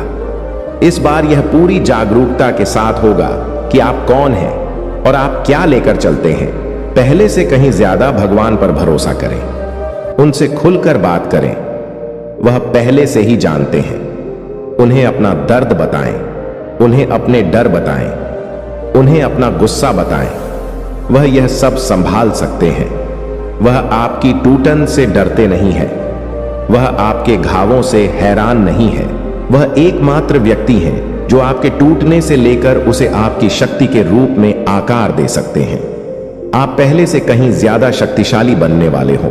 इस बार यह पूरी जागरूकता के साथ होगा कि आप कौन हैं और आप क्या लेकर चलते हैं। पहले से कहीं ज्यादा भगवान पर भरोसा करें, उनसे खुलकर बात करें। वह पहले से ही जानते हैं। उन्हें अपना दर्द बताएं, उन्हें अपने डर बताएं, उन्हें अपना गुस्सा बताएं। वह यह सब संभाल सकते हैं। वह आपकी टूटन से डरते नहीं है, वह आपके घावों से हैरान नहीं है। वह एकमात्र व्यक्ति है जो आपके टूटने से लेकर उसे आपकी शक्ति के रूप में आकार दे सकते हैं। आप पहले से कहीं ज्यादा शक्तिशाली बनने वाले हो,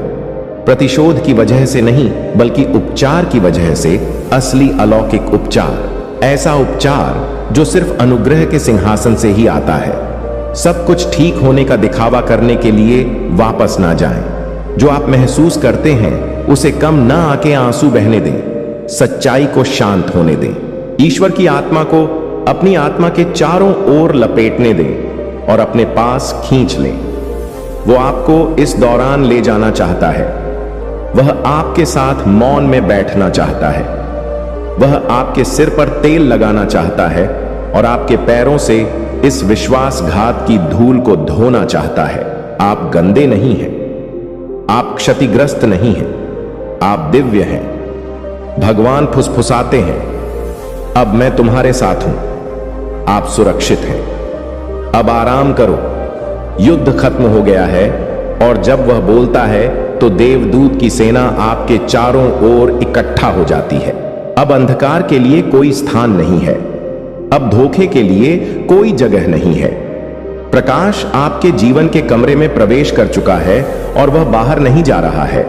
प्रतिशोध की वजह से नहीं बल्कि उपचार की वजह से। असली अलौकिक उपचार, ऐसा उपचार जो सिर्फ अनुग्रह के सिंहासन से ही आता है। सब कुछ ठीक होने का दिखावा करने के लिए वापस ना जाएं। जो आप महसूस करते हैं उसे कम ना आके आंसू बहने दें, सच्चाई को शांत होने दें। ईश्वर की आत्मा को अपनी आत्मा के चारों ओर लपेटने दें और अपने पास खींच लें। वो आपको इस दौरान ले जाना चाहता है। वह आपके साथ मौन में बैठना चाहता है। वह आपके सिर पर तेल लगाना चाहता है और आपके पैरों से इस विश्वासघात की धूल को धोना चाहता है। आप गंदे नहीं हैं, आप क्षतिग्रस्त नहीं हैं, आप दिव्य हैं। भगवान फुसफुसाते हैं, अब मैं तुम्हारे साथ हूं, आप सुरक्षित हैं। अब आराम करो, युद्ध खत्म हो गया है। और जब वह बोलता है तो देवदूत की सेना आपके चारों ओर इकट्ठा हो जाती है। अब अंधकार के लिए कोई स्थान नहीं है, अब धोखे के लिए कोई जगह नहीं है। प्रकाश आपके जीवन के कमरे में प्रवेश कर चुका है और वह बाहर नहीं जा रहा है।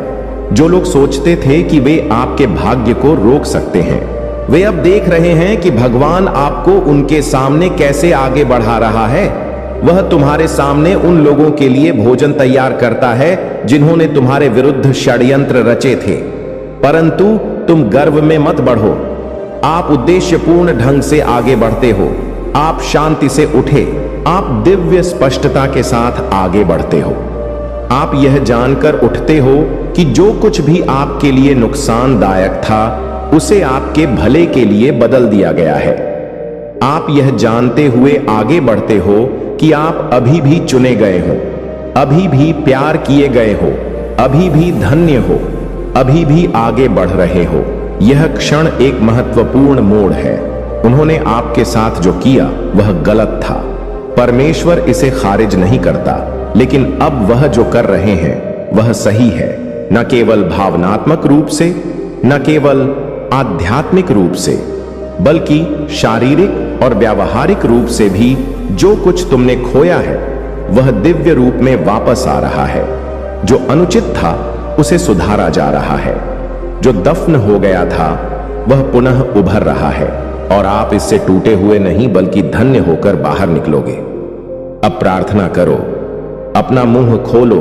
जो लोग सोचते थे कि वे आपके भाग्य को रोक सकते हैं, वे अब देख रहे हैं कि भगवान आपको उनके सामने कैसे आगे बढ़ा रहा है। वह तुम्हारे सामने उन लोगों के लिए भोजन तैयार करता है जिन्होंने तुम्हारे विरुद्ध षड्यंत्र रचे थे। परंतु तुम गर्व में मत बढ़ो, आप उद्देश्यपूर्ण ढंग से आगे बढ़ते हो। आप शांति से उठे, आप दिव्य स्पष्टता के साथ आगे बढ़ते हो। आप यह जानकर उठते हो कि जो कुछ भी आपके लिए नुकसानदायक था उसे आपके भले के लिए बदल दिया गया है। आप यह जानते हुए आगे बढ़ते हो कि आप अभी भी चुने गए हो, अभी भी प्यार किए गए हो, अभी भी धन्य हो, अभी भी आगे बढ़ रहे हो। यह क्षण एक महत्वपूर्ण मोड़ है। उन्होंने आपके साथ जो किया वह गलत था। परमेश्वर इसे खारिज नहीं करता, लेकिन अब वह जो कर रहे हैं वह सही है। न केवल भावनात्मक रूप से, न केवल आध्यात्मिक रूप से, बल्कि शारीरिक और व्यावहारिक रूप से भी। जो कुछ तुमने खोया है वह दिव्य रूप में वापस आ रहा है। जो अनुचित था उसे सुधारा जा रहा है। जो दफन हो गया था वह पुनः उभर रहा है और आप इससे टूटे हुए नहीं बल्कि धन्य होकर बाहर निकलोगे। अब प्रार्थना करो, अपना मुंह खोलो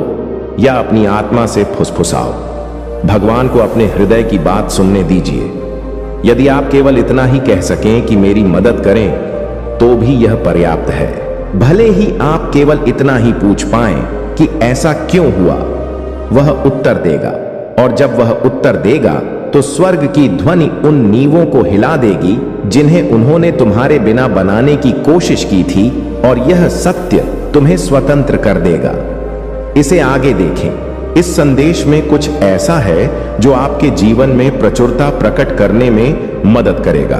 या अपनी आत्मा से फुसफुसाओ। भगवान को अपने हृदय की बात सुनने दीजिए। यदि आप केवल इतना ही कह सकें कि मेरी मदद करें तो भी यह पर्याप्त है। भले ही आप केवल इतना ही पूछ पाएं कि ऐसा क्यों हुआ, वह उत्तर देगा, और जब वह उत्तर देगा तो स्वर्ग की ध्वनि उन नींवों को हिला देगी जिन्हें उन्होंने तुम्हारे बिना बनाने की कोशिश की थी, और यह सत्य तुम्हें स्वतंत्र कर देगा। इसे आगे देखें। इस संदेश में कुछ ऐसा है जो आपके जीवन में प्रचुरता प्रकट करने में मदद करेगा।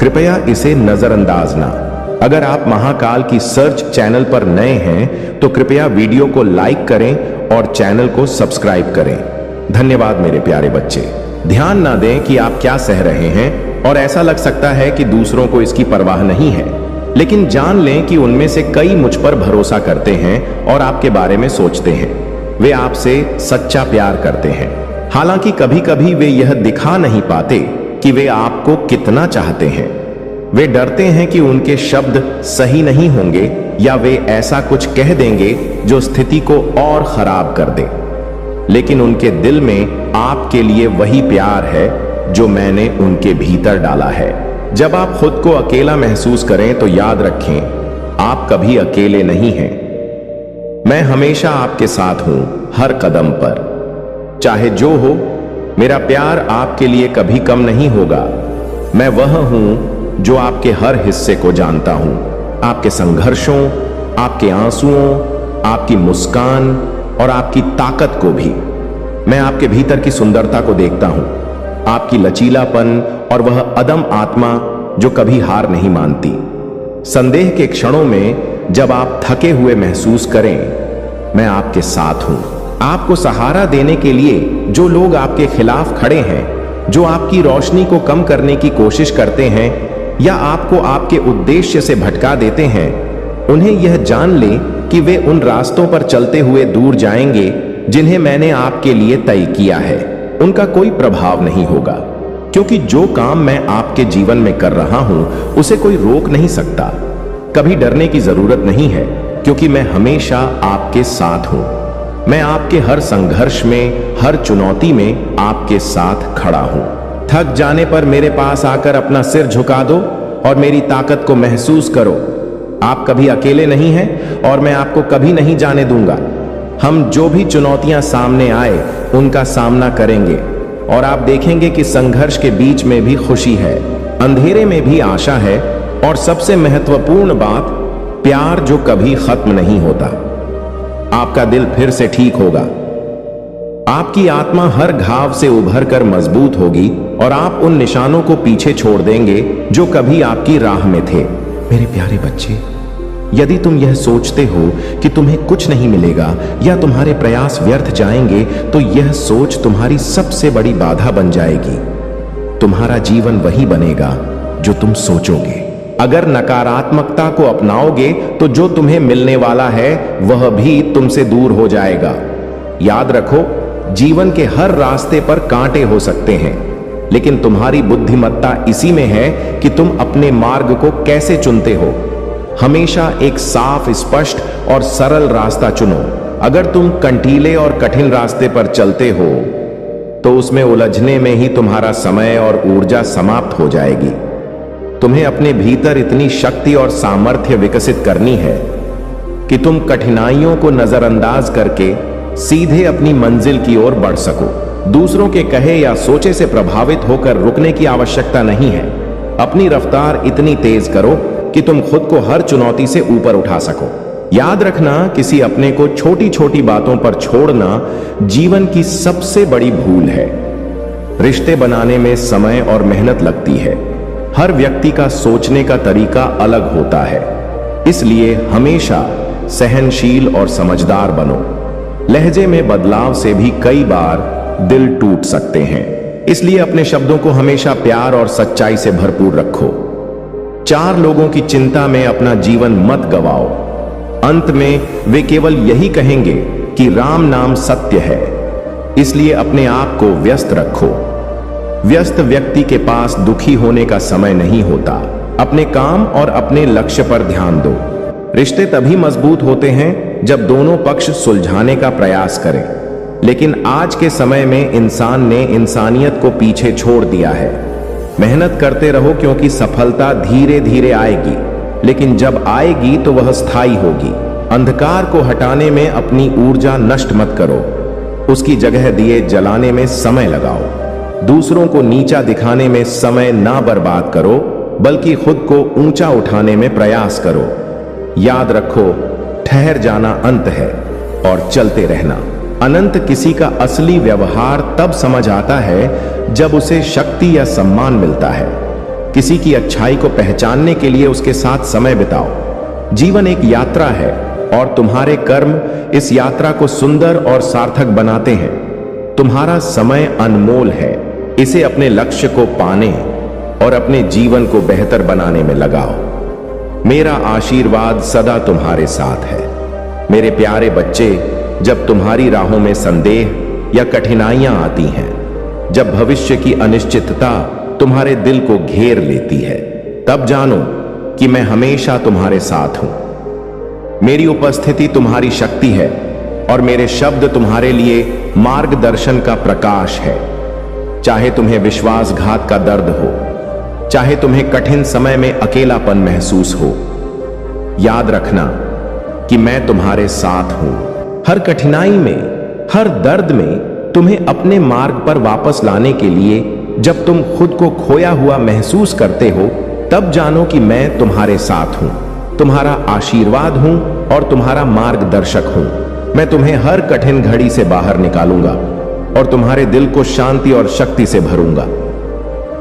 कृपया इसे नजरअंदाज ना। अगर आप महाकाल की सर्च चैनल पर नए हैं तो कृपया वीडियो को लाइक करें और चैनल को सब्सक्राइब करें। धन्यवाद मेरे प्यारे बच्चे। ध्यान ना दें कि आप क्या सह रहे हैं, और ऐसा लग सकता है कि दूसरों को इसकी परवाह नहीं है, लेकिन जान लें कि उनमें से कई मुझ पर भरोसा करते हैं और आपके बारे में सोचते हैं। वे आपसे सच्चा प्यार करते हैं। हालांकि कभी कभी वे यह दिखा नहीं पाते कि वे आपको कितना चाहते हैं। वे डरते हैं कि उनके शब्द सही नहीं होंगे, या वे ऐसा कुछ कह देंगे जो स्थिति को और खराब कर दे। लेकिन उनके दिल में आपके लिए वही प्यार है जो मैंने उनके भीतर डाला है। जब आप खुद को अकेला महसूस करें तो याद रखें, आप कभी अकेले नहीं हैं। मैं हमेशा आपके साथ हूं, हर कदम पर। चाहे जो हो, मेरा प्यार आपके लिए कभी कम नहीं होगा। मैं वह हूं जो आपके हर हिस्से को जानता हूं, आपके संघर्षों, आपके आंसुओं, आपकी मुस्कान और आपकी ताकत को भी। मैं आपके भीतर की सुंदरता को देखता हूं, आपकी लचीलापन और वह अदम आत्मा जो कभी हार नहीं मानती। संदेह के क्षणों में जब आप थके हुए महसूस करें, मैं आपके साथ हूं। आपको सहारा देने के लिए जो लोग आपके खिलाफ खड़े हैं, जो आपकी रोशनी को कम करने की कोशिश करते हैं या आपको आपके उद्देश्य से भटका देते हैं, उन्हें यह जान लें कि वे उन रास्तों पर चलते हुए दूर जाएंगे जिन्हें मैंने आपके लिए तय किया है। उनका कोई प्रभाव नहीं होगा, क्योंकि जो काम मैं आपके जीवन में कर रहा हूं उसे कोई रोक नहीं सकता। कभी डरने की जरूरत नहीं है, क्योंकि मैं हमेशा आपके साथ हूं। मैं आपके हर संघर्ष में, हर चुनौती में आपके साथ खड़ा हूं। थक जाने पर मेरे पास आकर अपना सिर झुका दो और मेरी ताकत को महसूस करो। आप कभी अकेले नहीं हैं और मैं आपको कभी नहीं जाने दूंगा। हम जो भी चुनौतियां सामने आए उनका सामना करेंगे, और आप देखेंगे कि संघर्ष के बीच में भी खुशी है, अंधेरे में भी आशा है, और सबसे महत्वपूर्ण बात, प्यार जो कभी खत्म नहीं होता। आपका दिल फिर से ठीक होगा, आपकी आत्मा हर घाव से उभर कर मजबूत होगी, और आप उन निशानों को पीछे छोड़ देंगे जो कभी आपकी राह में थे। मेरे प्यारे बच्चे, यदि तुम यह सोचते हो कि तुम्हें कुछ नहीं मिलेगा या तुम्हारे प्रयास व्यर्थ जाएंगे, तो यह सोच तुम्हारी सबसे बड़ी बाधा बन जाएगी। तुम्हारा जीवन वही बनेगा जो तुम सोचोगे। अगर नकारात्मकता को अपनाओगे तो जो तुम्हें मिलने वाला है वह भी तुमसे दूर हो जाएगा। याद रखो, जीवन के हर रास्ते पर कांटे हो सकते हैं, लेकिन तुम्हारी बुद्धिमत्ता इसी में है कि तुम अपने मार्ग को कैसे चुनते हो। हमेशा एक साफ, स्पष्ट और सरल रास्ता चुनो। अगर तुम कंटीले और कठिन रास्ते पर चलते हो तो उसमें उलझने में ही तुम्हारा समय और ऊर्जा समाप्त हो जाएगी। तुम्हें अपने भीतर इतनी शक्ति और सामर्थ्य विकसित करनी है कि तुम कठिनाइयों को नजरअंदाज करके सीधे अपनी मंजिल की ओर बढ़ सको। दूसरों के कहे या सोचे से प्रभावित होकर रुकने की आवश्यकता नहीं है। अपनी रफ्तार इतनी तेज करो कि तुम खुद को हर चुनौती से ऊपर उठा सको। याद रखना, किसी अपने को छोटी छोटी बातों पर छोड़ना जीवन की सबसे बड़ी भूल है। रिश्ते बनाने में समय और मेहनत लगती है। हर व्यक्ति का सोचने का तरीका अलग होता है, इसलिए हमेशा सहनशील और समझदार बनो। लहजे में बदलाव से भी कई बार दिल टूट सकते हैं, इसलिए अपने शब्दों को हमेशा प्यार और सच्चाई से भरपूर रखो। 4 लोगों की चिंता में अपना जीवन मत गवाओ। अंत में वे केवल यही कहेंगे कि राम नाम सत्य है, इसलिए अपने आप को व्यस्त रखो। व्यस्त व्यक्ति के पास दुखी होने का समय नहीं होता। अपने काम और अपने लक्ष्य पर ध्यान दो। रिश्ते तभी मजबूत होते हैं जब दोनों पक्ष सुलझाने का प्रयास करें, लेकिन आज के समय में इंसान ने इंसानियत को पीछे छोड़ दिया है। मेहनत करते रहो, क्योंकि सफलता धीरे धीरे आएगी, लेकिन जब आएगी तो वह स्थायी होगी। अंधकार को हटाने में अपनी ऊर्जा नष्ट मत करो, उसकी जगह दिए जलाने में समय लगाओ। दूसरों को नीचा दिखाने में समय ना बर्बाद करो, बल्कि खुद को ऊंचा उठाने में प्रयास करो। याद रखो, ठहर जाना अंत है और चलते रहना अनंत। किसी का असली व्यवहार तब समझ आता है जब उसे शक्ति या सम्मान मिलता है। किसी की अच्छाई को पहचानने के लिए उसके साथ समय बिताओ। जीवन एक यात्रा है और तुम्हारे कर्म इस यात्रा को सुंदर और सार्थक बनाते हैं। तुम्हारा समय अनमोल है, इसे अपने लक्ष्य को पाने और अपने जीवन को बेहतर बनाने में लगाओ। मेरा आशीर्वाद सदा तुम्हारे साथ है। मेरे प्यारे बच्चे, जब तुम्हारी राहों में संदेह या कठिनाइयां आती हैं, जब भविष्य की अनिश्चितता तुम्हारे दिल को घेर लेती है, तब जानो कि मैं हमेशा तुम्हारे साथ हूं। मेरी उपस्थिति तुम्हारी शक्ति है और मेरे शब्द तुम्हारे लिए मार्गदर्शन का प्रकाश है। चाहे तुम्हें विश्वासघात का दर्द हो, चाहे तुम्हें कठिन समय में अकेलापन महसूस हो, याद रखना कि मैं तुम्हारे साथ हूं। हर कठिनाई में, हर दर्द में तुम्हें अपने मार्ग पर वापस लाने के लिए जब तुम खुद को खोया हुआ महसूस करते हो, तब जानो कि मैं तुम्हारे साथ हूं, तुम्हारा आशीर्वाद हूं और तुम्हारा मार्गदर्शक हूं। मैं तुम्हें हर कठिन घड़ी से बाहर निकालूंगा और तुम्हारे दिल को शांति और शक्ति से भरूंगा।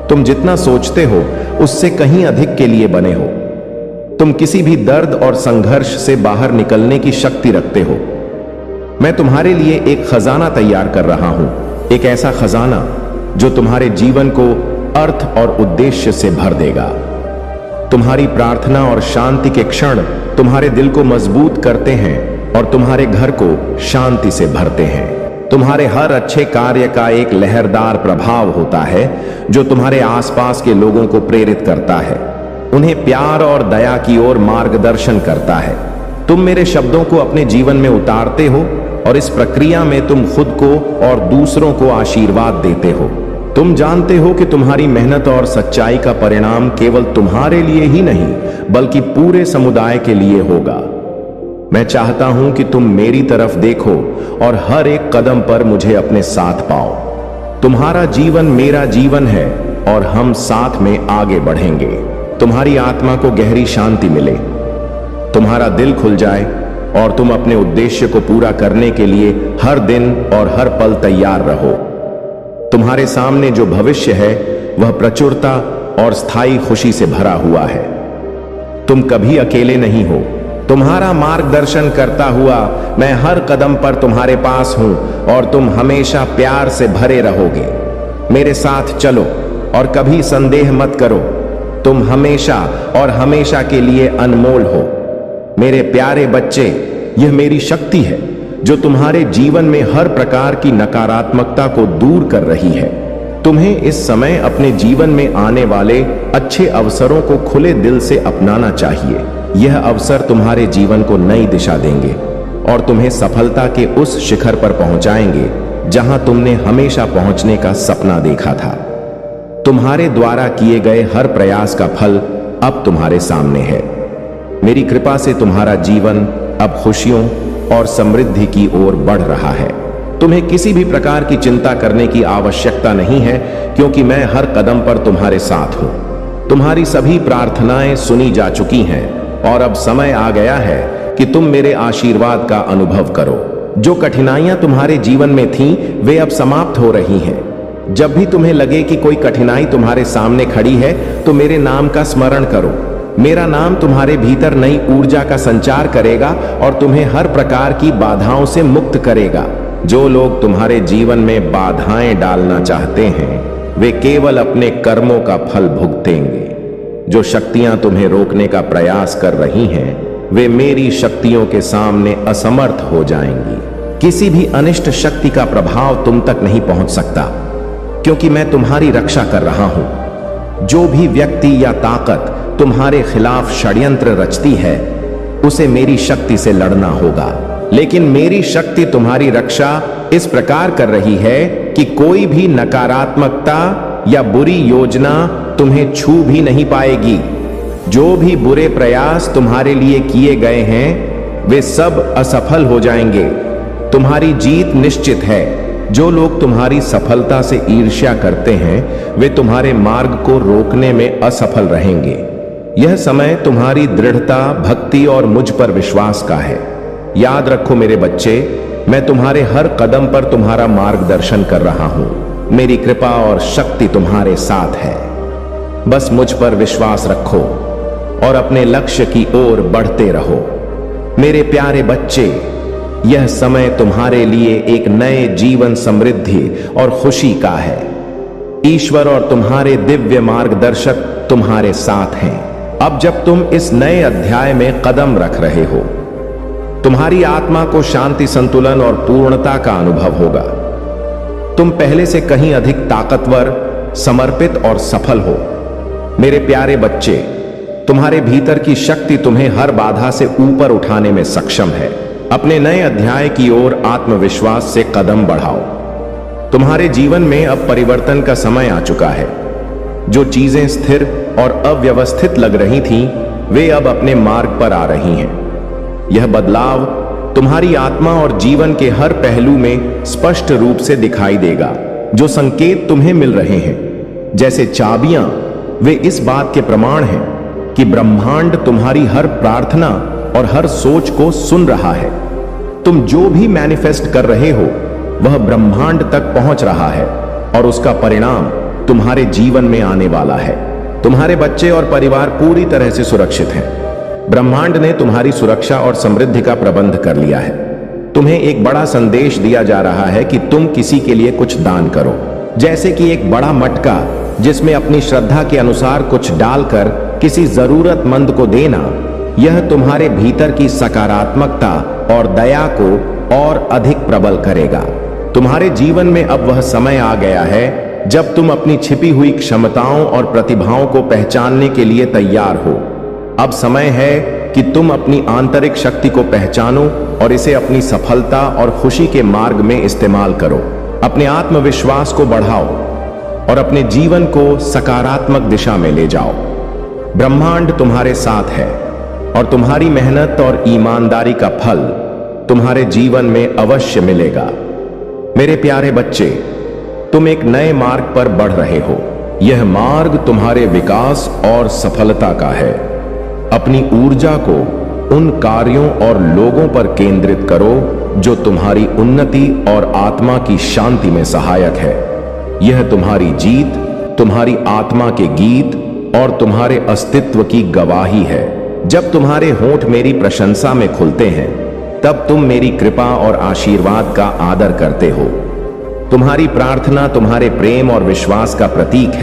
तुम जितना सोचते हो उससे कहीं अधिक के लिए बने हो। तुम किसी भी दर्द और संघर्ष से बाहर निकलने की शक्ति रखते हो। मैं तुम्हारे लिए एक खजाना तैयार कर रहा हूं, एक ऐसा खजाना जो तुम्हारे जीवन को अर्थ और उद्देश्य से भर देगा। तुम्हारी प्रार्थना और शांति के क्षण तुम्हारे दिल को मजबूत करते हैं और तुम्हारे घर को शांति से भरते हैं। तुम्हारे हर अच्छे कार्य का एक लहरदार प्रभाव होता है जो तुम्हारे आसपास के लोगों को प्रेरित करता है, उन्हें प्यार और दया की ओर मार्गदर्शन करता है। तुम मेरे शब्दों को अपने जीवन में उतारते हो और इस प्रक्रिया में तुम खुद को और दूसरों को आशीर्वाद देते हो। तुम जानते हो कि तुम्हारी मेहनत और सच्चाई का परिणाम केवल तुम्हारे लिए ही नहीं, बल्कि पूरे समुदाय के लिए होगा। मैं चाहता हूं कि तुम मेरी तरफ देखो और हर एक कदम पर मुझे अपने साथ पाओ। तुम्हारा जीवन मेरा जीवन है और हम साथ में आगे बढ़ेंगे। तुम्हारी आत्मा को गहरी शांति मिले, तुम्हारा दिल खुल जाए और तुम अपने उद्देश्य को पूरा करने के लिए हर दिन और हर पल तैयार रहो। तुम्हारे सामने जो भविष्य है वह प्रचुरता और स्थायी खुशी से भरा हुआ है। तुम कभी अकेले नहीं हो। तुम्हारा मार्गदर्शन करता हुआ मैं हर कदम पर तुम्हारे पास हूं और तुम हमेशा प्यार से भरे रहोगे। मेरे साथ चलो और कभी संदेह मत करो। तुम हमेशा और हमेशा के लिए अनमोल हो। मेरे प्यारे बच्चे, यह मेरी शक्ति है जो तुम्हारे जीवन में हर प्रकार की नकारात्मकता को दूर कर रही है। तुम्हें इस समय अपने जीवन में आने वाले अच्छे अवसरों को खुले दिल से अपनाना चाहिए। यह अवसर तुम्हारे जीवन को नई दिशा देंगे और तुम्हें सफलता के उस शिखर पर पहुंचाएंगे जहां तुमने हमेशा पहुंचने का सपना देखा था। तुम्हारे द्वारा किए गए हर प्रयास का फल अब तुम्हारे सामने है। मेरी कृपा से तुम्हारा जीवन अब खुशियों और समृद्धि की ओर बढ़ रहा है। तुम्हें किसी भी प्रकार की चिंता करने की आवश्यकता नहीं है, क्योंकि मैं हर कदम पर तुम्हारे साथ हूं। तुम्हारी सभी प्रार्थनाएं सुनी जा चुकी हैं और अब समय आ गया है कि तुम मेरे आशीर्वाद का अनुभव करो। जो कठिनाइयां तुम्हारे जीवन में थीं, वे अब समाप्त हो रही हैं। जब भी तुम्हें लगे कि कोई कठिनाई तुम्हारे सामने खड़ी है, तो मेरे नाम का स्मरण करो। मेरा नाम तुम्हारे भीतर नई ऊर्जा का संचार करेगा और तुम्हें हर प्रकार की बाधाओं से मुक्त करेगा। जो लोग तुम्हारे जीवन में बाधाएं डालना चाहते हैं, वे केवल अपने कर्मों का फल भुगतेंगे। जो शक्तियां तुम्हें रोकने का प्रयास कर रही हैं, वे मेरी शक्तियों के सामने असमर्थ हो जाएंगी। किसी भी अनिष्ट शक्ति का प्रभाव तुम तक नहीं पहुंच सकता, क्योंकि मैं तुम्हारी रक्षा कर रहा हूं। जो भी व्यक्ति या ताकत तुम्हारे खिलाफ षड्यंत्र रचती है, उसे मेरी शक्ति से लड़ना होगा। लेकिन मेरी शक्ति तुम्हारी रक्षा इस प्रकार कर रही है कि कोई भी नकारात्मकता या बुरी योजना तुम्हें छू भी नहीं पाएगी। जो भी बुरे प्रयास तुम्हारे लिए किए गए हैं, वे सब असफल हो जाएंगे। तुम्हारी जीत निश्चित है। जो लोग तुम्हारी सफलता से ईर्ष्या करते हैं वे तुम्हारे मार्ग को रोकने में असफल रहेंगे। यह समय तुम्हारी दृढ़ता, भक्ति और मुझ पर विश्वास का है। याद रखो मेरे बच्चे, मैं तुम्हारे हर कदम पर तुम्हारा मार्गदर्शन कर रहा हूं। मेरी कृपा और शक्ति तुम्हारे साथ है। बस मुझ पर विश्वास रखो और अपने लक्ष्य की ओर बढ़ते रहो। मेरे प्यारे बच्चे, यह समय तुम्हारे लिए एक नए जीवन, समृद्धि और खुशी का है। ईश्वर और तुम्हारे दिव्य मार्गदर्शक तुम्हारे साथ हैं। अब जब तुम इस नए अध्याय में कदम रख रहे हो, तुम्हारी आत्मा को शांति, संतुलन और पूर्णता का अनुभव होगा। तुम पहले से कहीं अधिक ताकतवर, समर्पित और सफल हो। मेरे प्यारे बच्चे, तुम्हारे भीतर की शक्ति तुम्हें हर बाधा से ऊपर उठाने में सक्षम है। अपने नए अध्याय की ओर आत्मविश्वास से कदम बढ़ाओ। तुम्हारे जीवन में अब परिवर्तन का समय आ चुका है। जो चीजें स्थिर और अव्यवस्थित लग रही थीं, वे अब अपने मार्ग पर आ रही हैं। यह बदलाव तुम्हारी आत्मा और जीवन के हर पहलू में स्पष्ट रूप से दिखाई देगा। जो संकेत तुम्हें मिल रहे हैं, जैसे चाबियां, वे इस बात के प्रमाण हैं कि ब्रह्मांड तुम्हारी हर प्रार्थना और हर सोच को सुन रहा है। तुम जो भी मैनिफेस्ट कर रहे हो, वह ब्रह्मांड तक पहुंच रहा है और उसका परिणाम तुम्हारे जीवन में आने वाला है। तुम्हारे बच्चे और परिवार पूरी तरह से सुरक्षित हैं। ब्रह्मांड ने तुम्हारी सुरक्षा और समृद्धि का प्रबंध कर लिया है। तुम्हें एक बड़ा संदेश दिया जा रहा है कि तुम किसी के लिए कुछ दान करो, जैसे कि एक बड़ा मटका जिसमें अपनी श्रद्धा के अनुसार कुछ डालकर किसी जरूरतमंद को देना। यह तुम्हारे भीतर की सकारात्मकता और दया को और अधिक प्रबल करेगा। तुम्हारे जीवन में अब वह समय आ गया है जब तुम अपनी छिपी हुई क्षमताओं और प्रतिभाओं को पहचानने के लिए तैयार हो। अब समय है कि तुम अपनी आंतरिक शक्ति को पहचानो और इसे अपनी सफलता और खुशी के मार्ग में इस्तेमाल करो। अपने आत्मविश्वास को बढ़ाओ और अपने जीवन को सकारात्मक दिशा में ले जाओ। ब्रह्मांड तुम्हारे साथ है और तुम्हारी मेहनत और ईमानदारी का फल तुम्हारे जीवन में अवश्य मिलेगा। मेरे प्यारे बच्चे, तुम एक नए मार्ग पर बढ़ रहे हो। यह मार्ग तुम्हारे विकास और सफलता का है। अपनी ऊर्जा को उन कार्यों और लोगों पर केंद्रित करो जो तुम्हारी उन्नति और आत्मा की शांति में सहायक है। यह तुम्हारी जीत, तुम्हारी आत्मा के गीत और तुम्हारे अस्तित्व की गवाही है। जब तुम्हारे होंठ मेरी प्रशंसा में खुलते हैं, तब तुम मेरी कृपा और आशीर्वाद का आदर करते हो। तुम्हारी प्रार्थना तुम्हारे प्रेम और विश्वास का प्रतीक है।